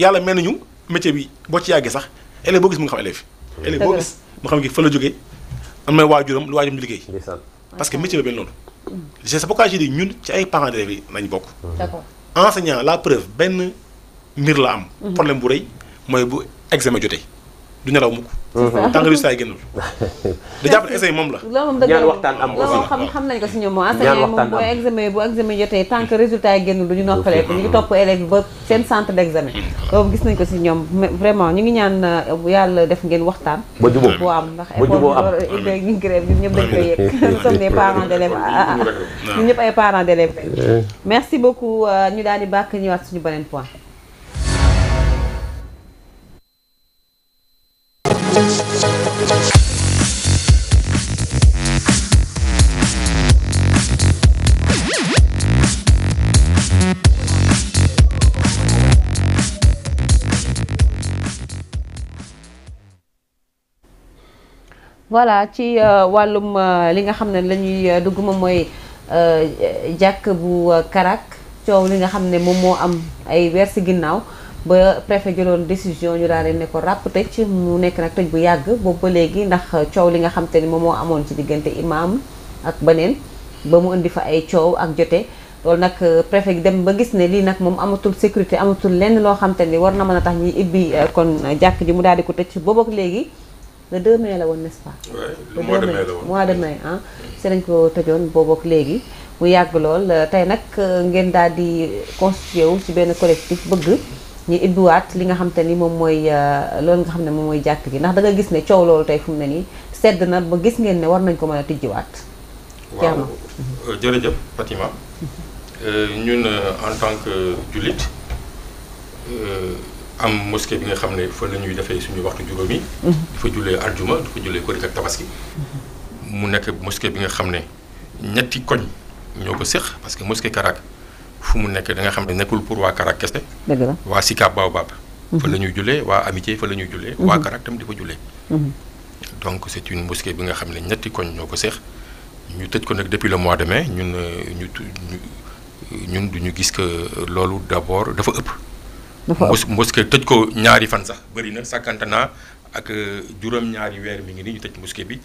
yàlla mel nañu métier bi boo ci yàggee sax élève boo gis mu nga xam élève élève boo gis moo xam ne fa la jógee am na waajuram lu waajuram di liggéey parce que métier bi mel noonu je sais pourquoi je dis ñun ci ay parents d'élèves yi nañ bokk enseignant la preuve benn mbir la am problème bu rëy mooy bu examen jotee du nelaw mukk tant que résultat yi génnul da jàpp ne essai moom la loolu moom dëgg ñaan waxtaan am loolu moom xam nañ ko si ñoom moom enseignant moom bu examen jotee tant que résultat yi génnul du ñu noppalee ko ñu ngi topp élèves yi ba seen centre d'examen loolu gis nañ ko si ñoom vraiment ñu ngi ñaan yàlla def ngeen waxtaan ba jubóo bu am ndax école ñu grève ñun ñëpp dañ koy yëg nous sommes des parents d'élèves ñun ñëpp ay parents d'élèves merci beaucoup ñu daal di bàkk ñëwaat suñu beneen point voilà ci wàllum li nga xam ne la ñuy dugg moom mooy jàkk bu Karak coow li nga xam ne moom moo am ay weer si ginnaaw ba préfet jëloon décision ñu daal di ne ko ràpp tëj mu nekk nag tëj bu yàgg boobu ba léegi ndax coow li nga xam te ni moom moo amoon ci diggante imam ak beneen ba mu indi fa ay coow ak jote loolu nag préfet gi dem ba gis ne lii nag moom amatul sécurité amatul lenn loo xam te ni war na mën a tax ñuy ibbi kon jàkk ji mu daal di ko tëj boobu ak léegi le 2 mai la woon n'est-ce pas. Ouais, le mois de mai la woon mois de mai ah. si lañ ko tëjoon boobu ak léegi mu yàgg lool tey nag ngeen daal di constitué wu ci benn collectif bëgg ñu ibbiwaat li nga xam te ni moom mooy loolu nga xam ne moom mooy jàkk gi ndax da nga gis ne coow loolu tey fu mu ne nii sedd na ba gis ngeen ne war nañ ko mën a tijjiwaat. waaw jërëjëf Fatima ñun en tant que jullit am mosquée bi nga xam ne fa la ñuy defee suñu waxtu juróomi. di fa jullee aljuma di fa jullee korite ak tabaski. mu nekk mosquée bi nga xam ne ñetti koñ ñoo ko séq parce que mosquée Karak fu mu nekk da nga xam ne nekkul pour waa Karak kese. dëgg la waa Sicap Baobab. fa la ñuy jullee waa Amitié fa la ñuy jullee. waa Karak tam di fa jullee. donc c'est une mosquée bi nga xam ne ñetti koñ ñoo ko séq ñu tëj ko nag depuis le mois de mai ñun duñu gis que loolu d'abord dafa ëpp. mosquée tëj ko ñaari fan sax bëri na sàkkante naa ak juróom-ñaari weer mi ngi nii ñu tëj mosquée bi.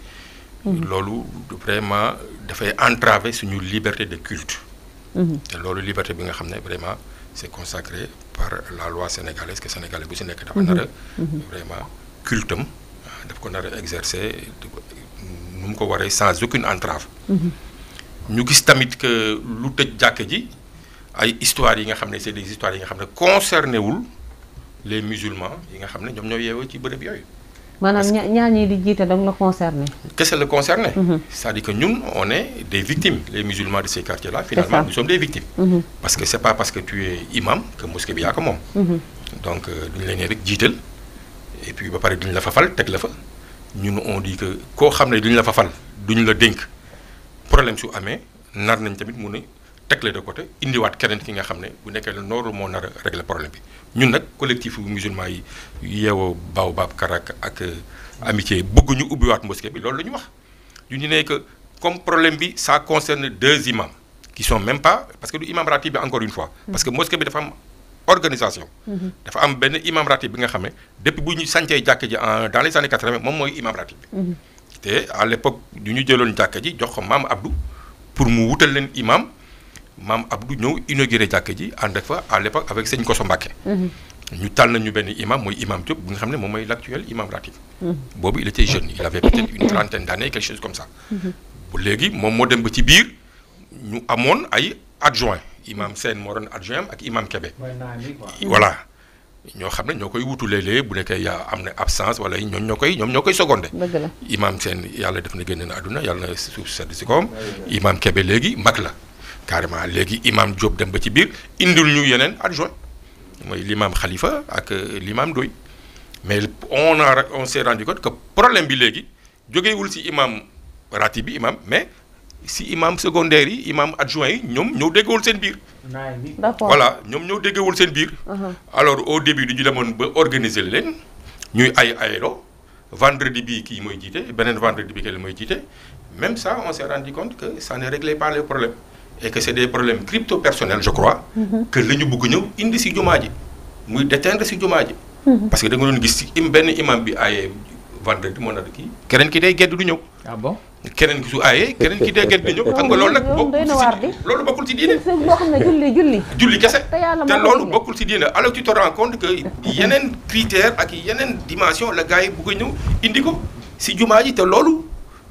loolu vraiment dafay entraver suñu liberté de culte. te loolu liberté bi nga xam ne vraiment c'est consacré par la loi sénégalaise que sénégalais bu si nekk dafa nar a vraiment cultam daf ko nar a exercer nu mu ko waree sans aucune entrave. ñu gis tamit que lu tëj jàkk ji ay histoires yi nga xam ne c'est des histoires yi nga xam ne concerné wul les musulmans yi nga xam ne ñoom ñoo yeewoo ci bërëb yooyu. maanaam ñaar ñi di jiite donc la concerné. Qu'est-ce le concerné. C'est-à-dire que ñun on est des victimes les musulmans de ces quartiers-là finalement nous sommes des victimes. parce que c'est pas parce que tu es imam que mosquée bi yaa ko moom. donc duñu la nee rek jiital et puis ba pare duñu la fa fal teg la fa ñun on dit que koo xam ne duñu la fa fal duñu la dénk problème su amee nar nañ tamit mun a teg la de côté indiwaat keneen ki nga xam ne bu nekkee loolu moo nar a régler problème bi ñun nag collectif musulman yi yeewoo Baobab Karak ak Amitié bëgg ñu ubbiwaat mosquée bi loolu la ñu wax ñu ne que comme problème bi ça concerne 2 imams qui sont même pas parce que du imam ratib bi encore une fois parce que mosquée bi dafa am organisation dafa am benn imam ratib bi nga xam ne depuis bu ñu sancee jàkk ji dans les années 80 moom mooy imam ratib bi te à l'époque du ñu jëloon jàkk ji jox ko maam Abdou pour mu wutal leen imam maam Abdou ñëw inauguré jàkk ji ànd ak fa à l'époque avec sëñ Koso Mbacké ñu tànn nañu benn imam mooy imam Diop bi nga xam ne moom mooy l'actuel imam ratib boobu il était jeune il avait peut-être une trentaine d'années quelque chose comme ça bu léegi moom moo dem ba ci biir ñu amoon ay adjoint imam Sène moo doon adjoint ak imam Kébé voilà ñoo xam ne ñoo koy wutu léeg-léeg bu nekkee yaa am na absence wala ñoom ñoo koy secondé imam Sène yàlla def na génn na àdduna yàlla na suuf sedd si kawam imam Kébé léegi mag la carrément léegi imam Diop dem ba ci biir indil ñu yeneen adjoint mooy l'imam Khalifa ak l'imam Doy mais on s'est rendu compte que problème bi léegi jógeewul si imam ratib bi imam mais si imam secondaire yi imam adjoint yi ñoom ñoo déggawul seen biir voilà ñoom ñoo déggawul seen biir alors au début du ñu demoon ba organiser leen ñuy aylo vendredi bi kii mooy jiite beneen vendredi bi kii mooy jiite même ça on s'est rendu compte que ça ne réglait pas les problèmes et que c'est des problèmes crypto-personnels je crois que la ñu bëgg ñëw indi si jumaa ji muy déteindre si jumaa ji parce que da nga doon gis si benn imam bi aaye vendredi moo nar kii keneen ki day gedd du ñëw. ah bon. keneen ki su aayee keneen ki day gedd du ñëw xam nga loolu nag. loolu bokkul ci diine. loo xam ne julli kese te loolu bokkul ci diine alors tu te rends compte que yeneen critère ak yeneen dimension la gars yi bugg a ñëw indi ko si jumaa ji te loolu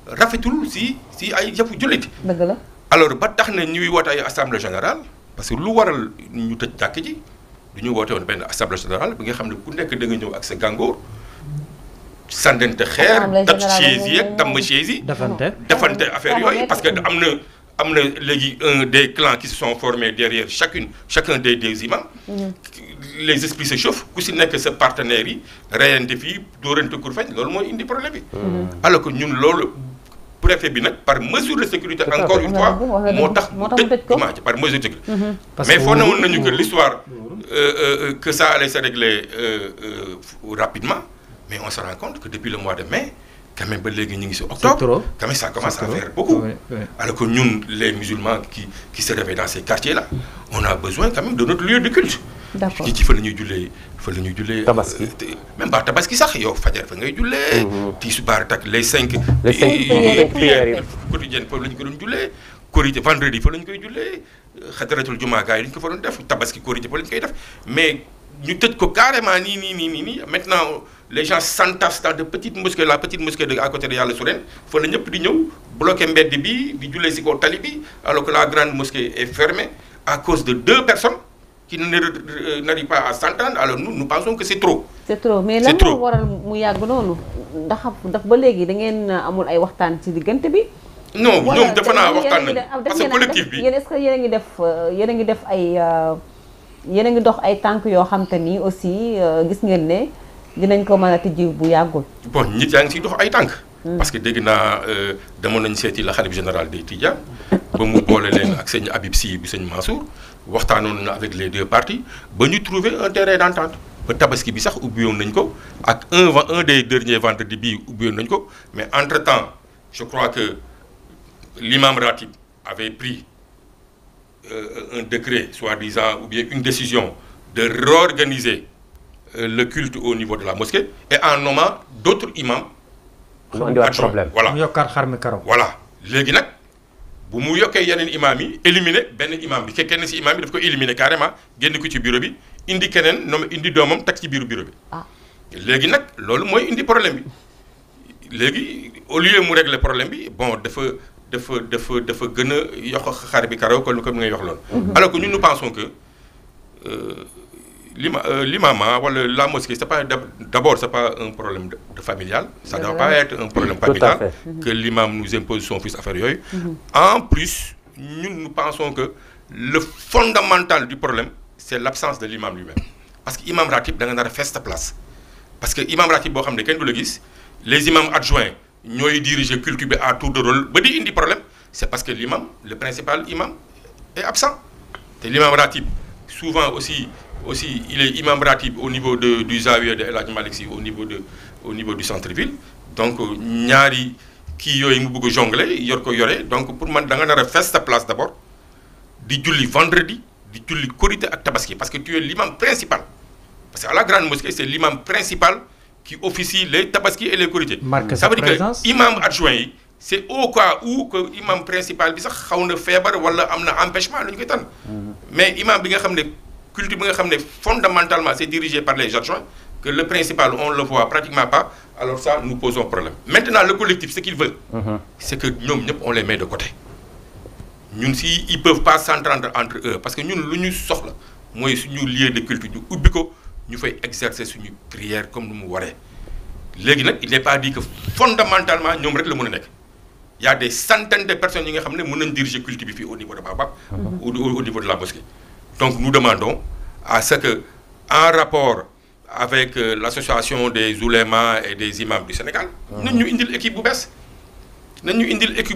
rafetul si ay yëfu jullit. dëgg la alors ba tax na ñuy woote ay assemblée générale parce que lu waral ñu tëj jàkk ji du ñu woote woon benn assemblée générale bi nga xam ne ku nekk da nga ñëw ak sa gàngoor sànnante xeer toj chaise yi ak damm chaise yi defante affaire yooyu parce que am na léegi des clans qui se sont formés derrière chacun des imams les esprits se chauffent ku si nekk sa partenaires yi reyante fii dóorante kur fañ loolu mooy indi problème bi alors que ñun loolu préfet bi nag par mesure de sécurité encore une fois moo tax tëj jumaa ji par mesure de sécurité mais foo ne woon nañu que l'histoire que ça allait se régler rapidement mais on se rend compte que depuis le mois de mai quand même ba léegi ñu ngi si octobre quand même ça commence à faire beaucoup alors que ñun les musulmans qui se réveillent dans ces quartiers là on a besoin quand même de notre lieu de culte nit ci fa la ñuy jullee tabaski même pas tabaski sax yow fajar fa ngay jullee tisbaar tak les cinq prières yi quotidiennes foofu la ñu ko doon jullee korité vendredi fa la ñu koy jullee xadaratul jumaa gars yi dañu ko fa doon def tabaski korité fa la ñu koy def mais ñu tëj ko carrément nii maintenant les gens s'entassent dans de petites mosquées la petite mosquée à côté de Yàlla Sourène fa la ñëpp di ñëw bloqué mbedd bi di jullee si kaw tali bi alors que la grande mosquée est fermée à cause de 2 personnes qui n'arrivent pas à s'entendre alors nous pensons que c'est trop. c'est trop mais lan moo waral mu yàgg noonu ndax ba léegi da ngeen amul ay waxtaan ci diggante bi. non ñoom dafa naa waxtaan nañu parce que collectif bi yéen est-ce que yéen a ngi def ay yéen a ngi dox ay tànk yoo xam te ni aussi gis ngeen ne dinañ ko mën a tijji bu yàggul. bon nit yaa ngi siy dox ay tànk. parce que dégg naa demoon nañu seeti la khalife général des Tidjanes ba mu boole leen ak sëñ Habib Sy bi sëñ Mansour waxtaanoon na avec les 2 parties ba ñu trouver un terrain d'entente ba tabaski bi sax ubbiwoon nañ ko ak un des derniers vendredis bii ubbiwoon nañ ko mais entre temps je crois que l'imam Ratib avait pris un décret soi-disant ou bien une décision de réorganiser le culte au niveau de la mosquée et en nommant d'autres imams. mu andiwaat problème voilà mu yokkaat xar mi karaw. voilà léegi nag bu mu yokkee yeneen imam yi éliminer benn imam bi kenn si imam bi daf ko éliminer carrément génn ko ci bureau bi indi keneen noom indi doomam teg ci biiru bureau bi. léegi nag loolu mooy indi problème bi léegi au lieu mu régler problème bi bon dafa gën a yokk xar bi karaw comme ngay wax loolu. alors que ñun nous pensons que l'imama wala la mosquée c'est pas d'abord c'est pas un problème de familial. ça doit pas être un problème familial. que l'imam nous impose son fils affaire yooyu. en plus ñun nous pensons que le fondamental du problème c'est l'absence de l'imam lui-même parce que imam ratib da nga nar a fees ta place parce que imam ratib boo xam ne kenn du la gis les imams adjoints ñooy diriger culte bi à tour de rôle ba di indi problème c'est parce que l'imam le principal imam est absent te l'imam ratib souvent aussi il est imam ratib au niveau du Zawiya de El Hadj Malick Sy au niveau du centre-ville donc ñaari kii yooyu mu bëgg a jongler yor ko yore donc pour man da nga nar a fees ta place d'abord di julli vendredi di julli korité ak tabaski parce que tu es l'imam principal parce que à la grande mosquée c'est l'imam principal qui officie les tabaski et les korités. Ça veut dire que imam adjoint yi c'est au cas où que imam principal bi sax xaw na feebar wala am na empêchement lu ñu koy tànn mais imam bi nga xam ne culte bi nga xam ne fondamentalement c'est dirigé par les adjoints que le principal on le voit pratiquement pas alors ça nous posons problème maintenant le collectif ce qu'il veut c'est que ñoom ñëpp on les met de côté ñun si ils peuvent pas s'entendre entre eux parce que ñun lu ñu soxla mooy suñu lieu de culte ñu ubbi ko ñu fay exercer suñu prière comme nu mu waree léegi nag il n'est pas dit que fondamentalement ñoom rek la mën a nekk il y a des centaines de personnes yi nga xam ne mën nañ diriger culte bi fii au niveau de Baobab au niveau de la mosquée donc nous demandons à ce que en rapport avec l'association des oulémas et des imams du Sénégal nañ ñu indil équipe bu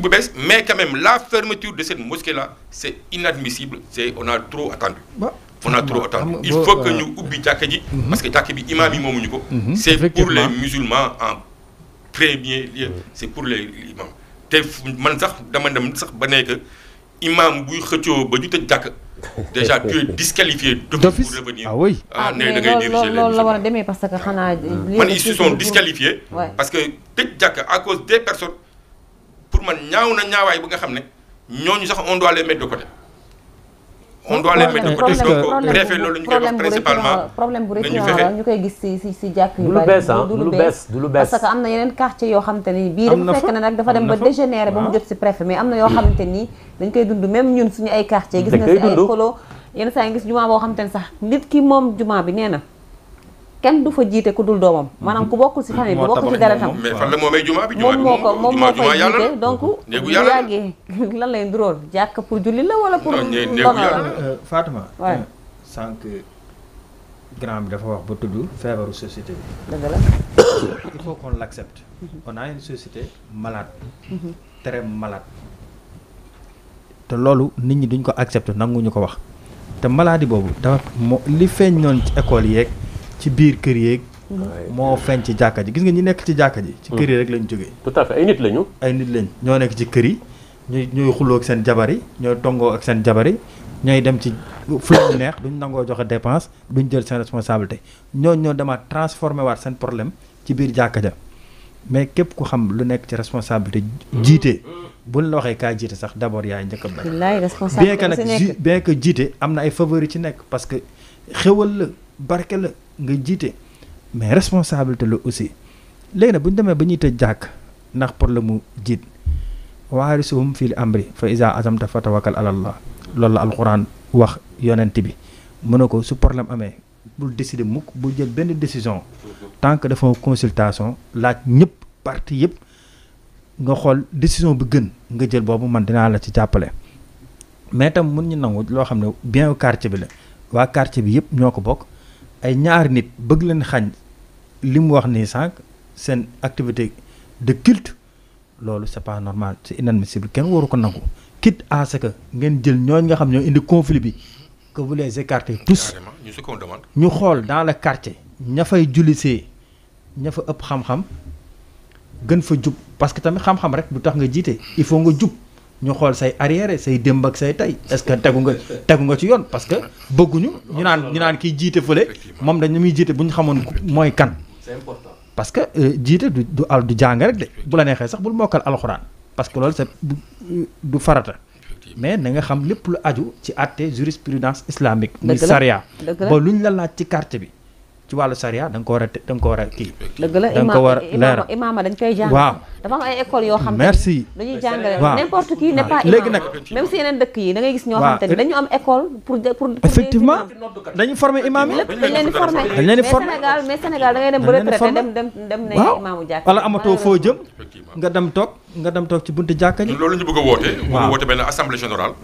bees mais quand même la fermeture de cette mosquée là c'est inadmissible on a trop attendu il faut que ñu ubbi jàkka ji parce que jàkka bi imam yi moomuñu ko c'est pour les musulmans en premier lieu c'est pour les imams te man sax dama dem sax ba nekk imam buy xëccoo ba ñu tëj jàkk déjà tu es disqualifié d'office pour revenir. ah oui. ne da ngay diriger loolu la war a demee parce que xanaa. man ils se sont disqualifiés. parce que tëj jàkka à cause des personnes pour man ñaaw na ñaawaay bu nga xam ne ñooñu sax on doit les mettre de côté. on doit les mettre de côté donc préfet loolu ñu koy wax principalement. problème bu récurrent ñu koy gis si jàkk yu bari du lu bees parce que am na yeneen quartier yoo xamante ni bii dafa fekk ne nag dafa dem ba dégénéré ba mu jot si préfet mais am na yoo xamante ni dañ koy dund même ñun suñu ay quartier gis nga si ay xolo yenn saa ngi gis jumaa boo xamante ni sax nit ki moom jumaa bi nee na kenn du fa jiite ku dul doomam maanaam ku bokkul si famille bi bokkul si deretam mais fan la moomay jumaa bi moom moo koy jiite donc néegu bu yàlla yàggee lan lay nduróol jàkk pour julli la wala pour néegu yàlla Fatima sànq grand bi dafa wax ba tudd feebaru société bi dëgg la il faut qu'on l'accepte on a une société malade très malade te loolu nit ñi duñ ko accepter nanguñu ko wax te maladie boobu dafa li feeñ noonu ci école yeeg ci biir kër yeeg moo feeñ ci jàkka ji gis nga ñi nekk ci jàkka ji ci kër yi rek lañ jógee tout à fait ay nit lañu ñoo nekk ci kër yi ñooy xuloo ak seen jabar yi ñooy tongoo ak seen jabar yi ñooy dem ci fu leen neex duñ nangoo joxe dépense duñ jël seen responsabilité ñoo demaat transformé waat seen problème ci biir jàkka ja mais képp ku xam lu nekk ci responsabilité jiite buñ la waxee kaa jiite sax d'abord yaay njëkk a bañ bien que jiite am na ay faveur ci nekk parce que xewal la barke la nga jiite mais responsabilité la aussi léegi nag bu ñu demee ba ñuy tëj jàkk ndax problème mu jiit waarisuhum fil amri fa iza azamta fa tawakkal ala Allah loolu la alxuraan wax yonent bi mu ne ko su problème amee bul décider mukk bul jël benn décision tant que dafa consultation laaj ñëpp parti yëpp nga xool décision bi gën nga jël boobu man dinaa la ci jàppale mais tam mun ñu nangu loo xam ne bien quartier bi la waa quartier bi yëpp ñoo ko bokk ay ñaari nit bëgg leen xañ li mu wax nii sànq seen activité de culte loolu c'est pas normal c'est inadmissible kenn waru ko nangu quitte à ce que ngeen jël ñooñ nga xam ñoo indi conflit bi que vous les écartez tous ñu xool dans le quartier ña fay jullisee ña fa ëpp xam-xam gën fa jub parce que tamit xam-xam rek du tax nga jiite il faut nga jub ñu xool say arrière say démb ak say tey est-ce que tegu nga ci yoon parce que bëgguñu ñu naan kiy jiite fële moom dañ muy jiite bu ñu xamoon mooy kan c'est important parce que jiite du jàng rek de bu la neexee sax bul mokkal alxuraan parce que loolu c'est du farata mais na nga xam lépp lu aju ci àtte jurisprudence islamique muy sariya ba luñ la laaj ci quartier bi ci wàllu sariya da nga ko war a kii dëgg la da nga ko war a leeral imaama dañ koy jàng waaw dafa am ay école yoo xam ne merci dañuy jàngale waaw n'importe qui n'est pas léegi nag même si yeneen dëkk yi da ngay gis ñoo xam te ne dañu am école pour effectivement dañu former imam yi dañ leen di former dañ leen di former mais Sénégal da ngay dem ba retraité dem ne imaamu jàkk wala amatoo foo jëm nga dem toog ci buntu jàkka ji loolu ñu bëgg a woote bëgg a woote benn assemblée générale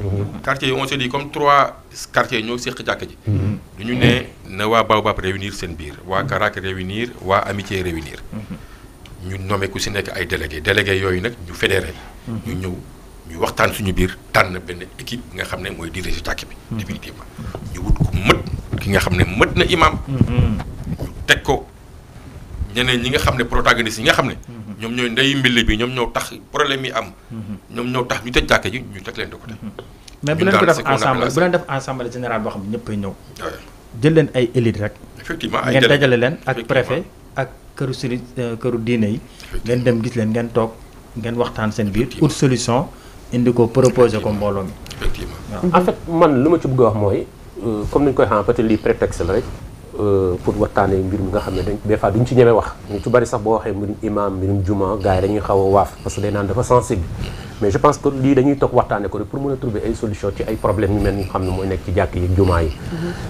quartier yi on s'est dit comme 3 quartiers ñoo séq jàkka ji du ñu ne na waa Baobab réunir seen biir waa Karak réunir waa Amitié réunir ñu nommé ku si nekk ay délégué yooyu nag ñu fédéré ñu ñëw ñu waxtaan suñu biir tànn benn équipe nga xam ne mooy diriger jàkk bi définitivement ñu wut ko mët ki nga xam ne mët na imam ñu teg ko ñeneen ñi nga xam ne protagonistes yi nga xam ne ñoom ñooy ndeyu mbill bi ñoom ñoo tax problème yi am ñoom ñoo tax ñu tëj jàkk ji ñu teg leen de côté mais bu leen ko def ensemble général boo xam ne ñëppay ñëw jël leen ay élite rek effectivement ay ngeen dajale leen ak préfet ak këru diine yi ngeen dem gis leen ngeen toog ngeen waxtaan seen biir ut solution indi ko proposer ko mbooloo mi effectivement en fait man lu ma ci bëgg a wax mooy comme ni ñu koy xam peut-être lii prétexte la rek pour waxtaanee mbir mi nga xam ne des fois duñ ci ñeme wax ñu ci bari sax boo waxee mbirum imam mbirum juma gars yi dañuy xaw a waaf parce que day naan dafa sensible mais je pense que lii dañuy toog waxtaanee ko rek pour mën a trouver ay solution ci ay problèmes yu mel ni xam ne mooy nekk ci jàkk yi juma yi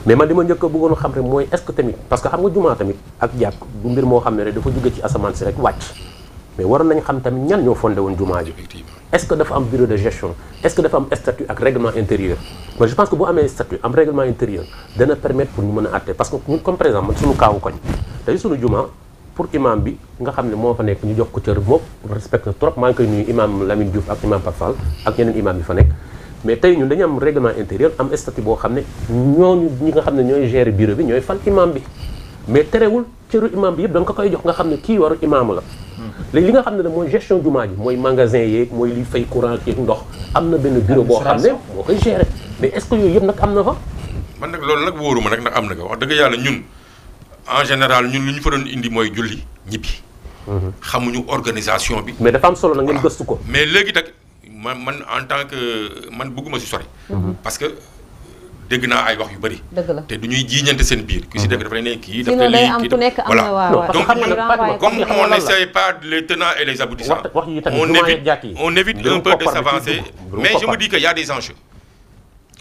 mais man li ma njëkk a bëggoon a xam rek mooy est-ce que tamit parce que xam nga juma tamit ak jàkk bu mbir moo xam ne rek dafa jóge ci asamaan si rek wàcc mais waroon nañ xam tamit ñan ñoo fondé woon jumaa ji est-ce que dafa am bureau de gestion est-ce que dafa am statut ak règlement intérieur moi je pense que bu amee statut am règlement intérieur dana permettre pour ñu mën a àtte parce que ñun comme par exemple man suñu kaawu koñ tey suñu jumaa pour imam bi nga xam ne moo fa nekk ñu jox ko cër moom respecte trop maa ngi koy nuyu imam Lamine Diouf ak imam Pape Fall ak ñeneen imam yi fa nekk mais tey ñun dañu am règlement intérieur am statut boo xam ne ñooñu ñi nga xam ne ñooy gérer bureau bi ñooy fal imam bi mais terewul cëru imam bi yëpp da nga ko koy jox nga xam ne kii waru imam la léegi li nga xam ne mooy gestion jumaa ji mooy magasin yeeg mooy liy fay courant yeeg ndox am na benn bureau boo xam ne moo koy gérer mais est-ce que yooyu yëpp nag am na fa. man nag loolu nag wóoruma nag ndax am na ko wax dëgg yàlla ñun en général ñun lu ñu fa doon indi mooy julli ñibbi. xamuñu organisation bi. mais dafa am solo na ngeen gëstu ko. mais léegi nag man en tant que man bëgguma si sori. parce que dégg naa ay wax yu bëri. dëgg la te du ñuy jiiñante seen biir. ku si dëkk dafa ne kii dafa sinon day lii am kii ku nekk am na waaw donc comme on n'essaie pas les tenants et les aboutissants. on évite un peu de s'avancer mais je me dis que y a des enjeux.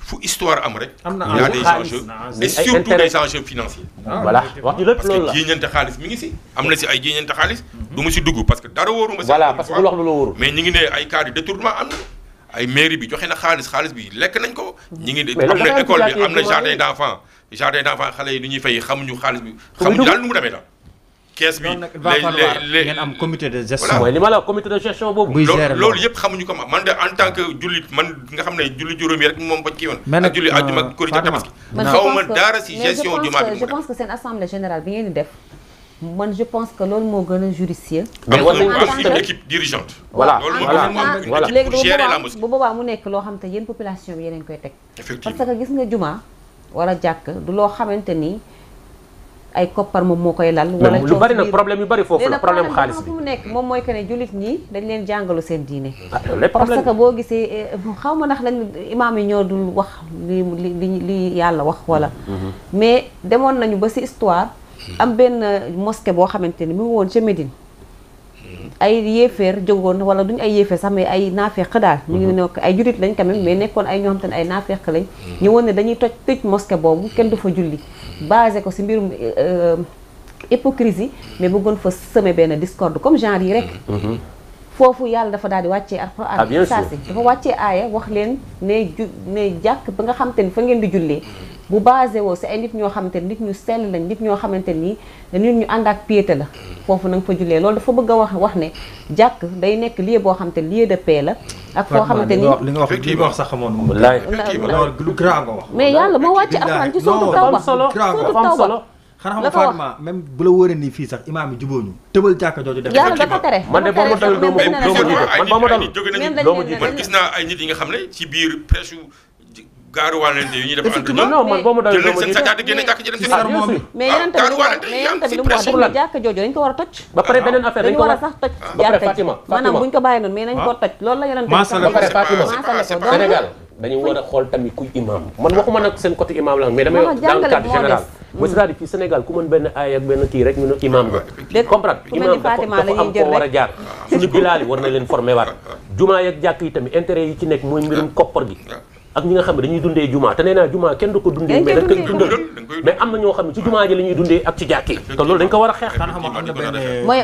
fu histoire am rek. y a des enjeux et surtout des enjeux financiers. voilà wax ji lépp loolu la parce que jiiñante xaalis mi ngi si. am na si ay jiiñante xaalis. du mu si dugg parce que dara wóoruma si. voilà parce que bu wax lu la wóorul. mais ñi ngi ne ay cas de détournement am na. ay mairie bi joxe na xaalis bi lekk nañ ko. ñi ngi am na école bi am na jardin d'enfant xale yi du ñuy fay xamuñu xaalis bi. xamuñu daal nu mu demee daal. kees bi ngeen am comité de gestion. mooy li ma la wax comité de gestion boobu. loolu yëpp xamuñu ko man de en tant que jullit man nga xam ne julli juróomi rek moom bañ kii woon. ak julli àjjuma ak korite tabaski. xaw ma dara si gestion jumaa bi. je pense que seen assemblée générale bi ngeen di def. man je pense que loolu moo gën a judicieux. mais une équipe dirigeante. voilà léegi bu boobaa mu nekk loo xam te yéen population bi yéen koy teg. effectivement parce que gis nga jumaa wala jàkk du loo xamante ni ay koppar moom moo koy lal. wala lu bari nag problème yu bari foofu la problème xaalis bi. fu mu nekk moom mooy que ne jullit ñi dañ leen jàngalu seen diine. parce que boo gisee xaw ma ndax lañ imaam yi ñoo dul wax li yàlla wax wala. mais demoon nañu ba ci histoire. am benn mosquée boo xamante ni mu ngi woon ca Médine ay yéeféer jógoon wala duñu ay yéeféer sax mais ay naafeq daal ñu ngi nekk ay jurit lañ quand même mais nekkoon ay ñoo xamante ne ay naafeq lañ ñu woon ne dañuy tëj mosquée boobu kenn du fa julli basé ko ci mbirum hypocrisie mais bëggoon fa semer benn discorde comme genre yi rek foofu yàlla dafa daal di wàccee alxuraan saa si dafa wàccee aaya wax leen ne jàkk ba nga xamante ni fa ngeen di jullee bu basé woo si ay nit ñoo xamante ni nit ñu sell lañ nit ñoo xamante ni nit ñu ànd ak piété la foofu na nga fa jullee loolu dafa bëgg a wax ne jàkk day nekk lieu boo xamante ni lieu de paix la ak foo xamante ni li nga wax sax xamoon moom lu grand nga wax mais yàlla moo wàcce alxuraan ci sootu Tawba solo xanaa xam Fatima même bu la wóoree nii fii sax imaam yi jubóoñu tëbal jàkka jooju def yàlla dafa tere man de boo ma dal doo ma dal man gis naa ay nit yi nga xam ne ci biir presse gaaruwaalante yi ñuy def entre ñoom non man boo ma dal jël nañ seen sàccaat génne jàkk ji dem ci mais yeneen tamit lu mu wax dañ jàkka jooju dañ ko war a toj ba pare beneen affaire dañu war a sax toj jàkka ji maanaam buñ ko bàyyi noonu mais nañ ko toj loolu la yeneen ba pare Fatima Sénégal dañu war a xool tamit kuy imam man waxuma nag seen côté imam la mais damay dans le cadre général mooy c'est-à-dire fii Sénégal ku mën benn aay ak benn kii rek ñu ne imam nga comprendre imam dafa am foo war a jaar suñu bilaal yi war na leen formé waat jumaa yeeg jàkk yi tamit intérêt yi ci nekk mooy mbirum koppar gi ak ñi nga xam ne dañuy dundee jumaa te nee naa jumaa kenn du ko dundee mais dañ koy dundal mais am na ñoo xam ne ci jumaa ji la ñuy dundee ak ci jàkk yi te loolu dañ ko war a xeex mooy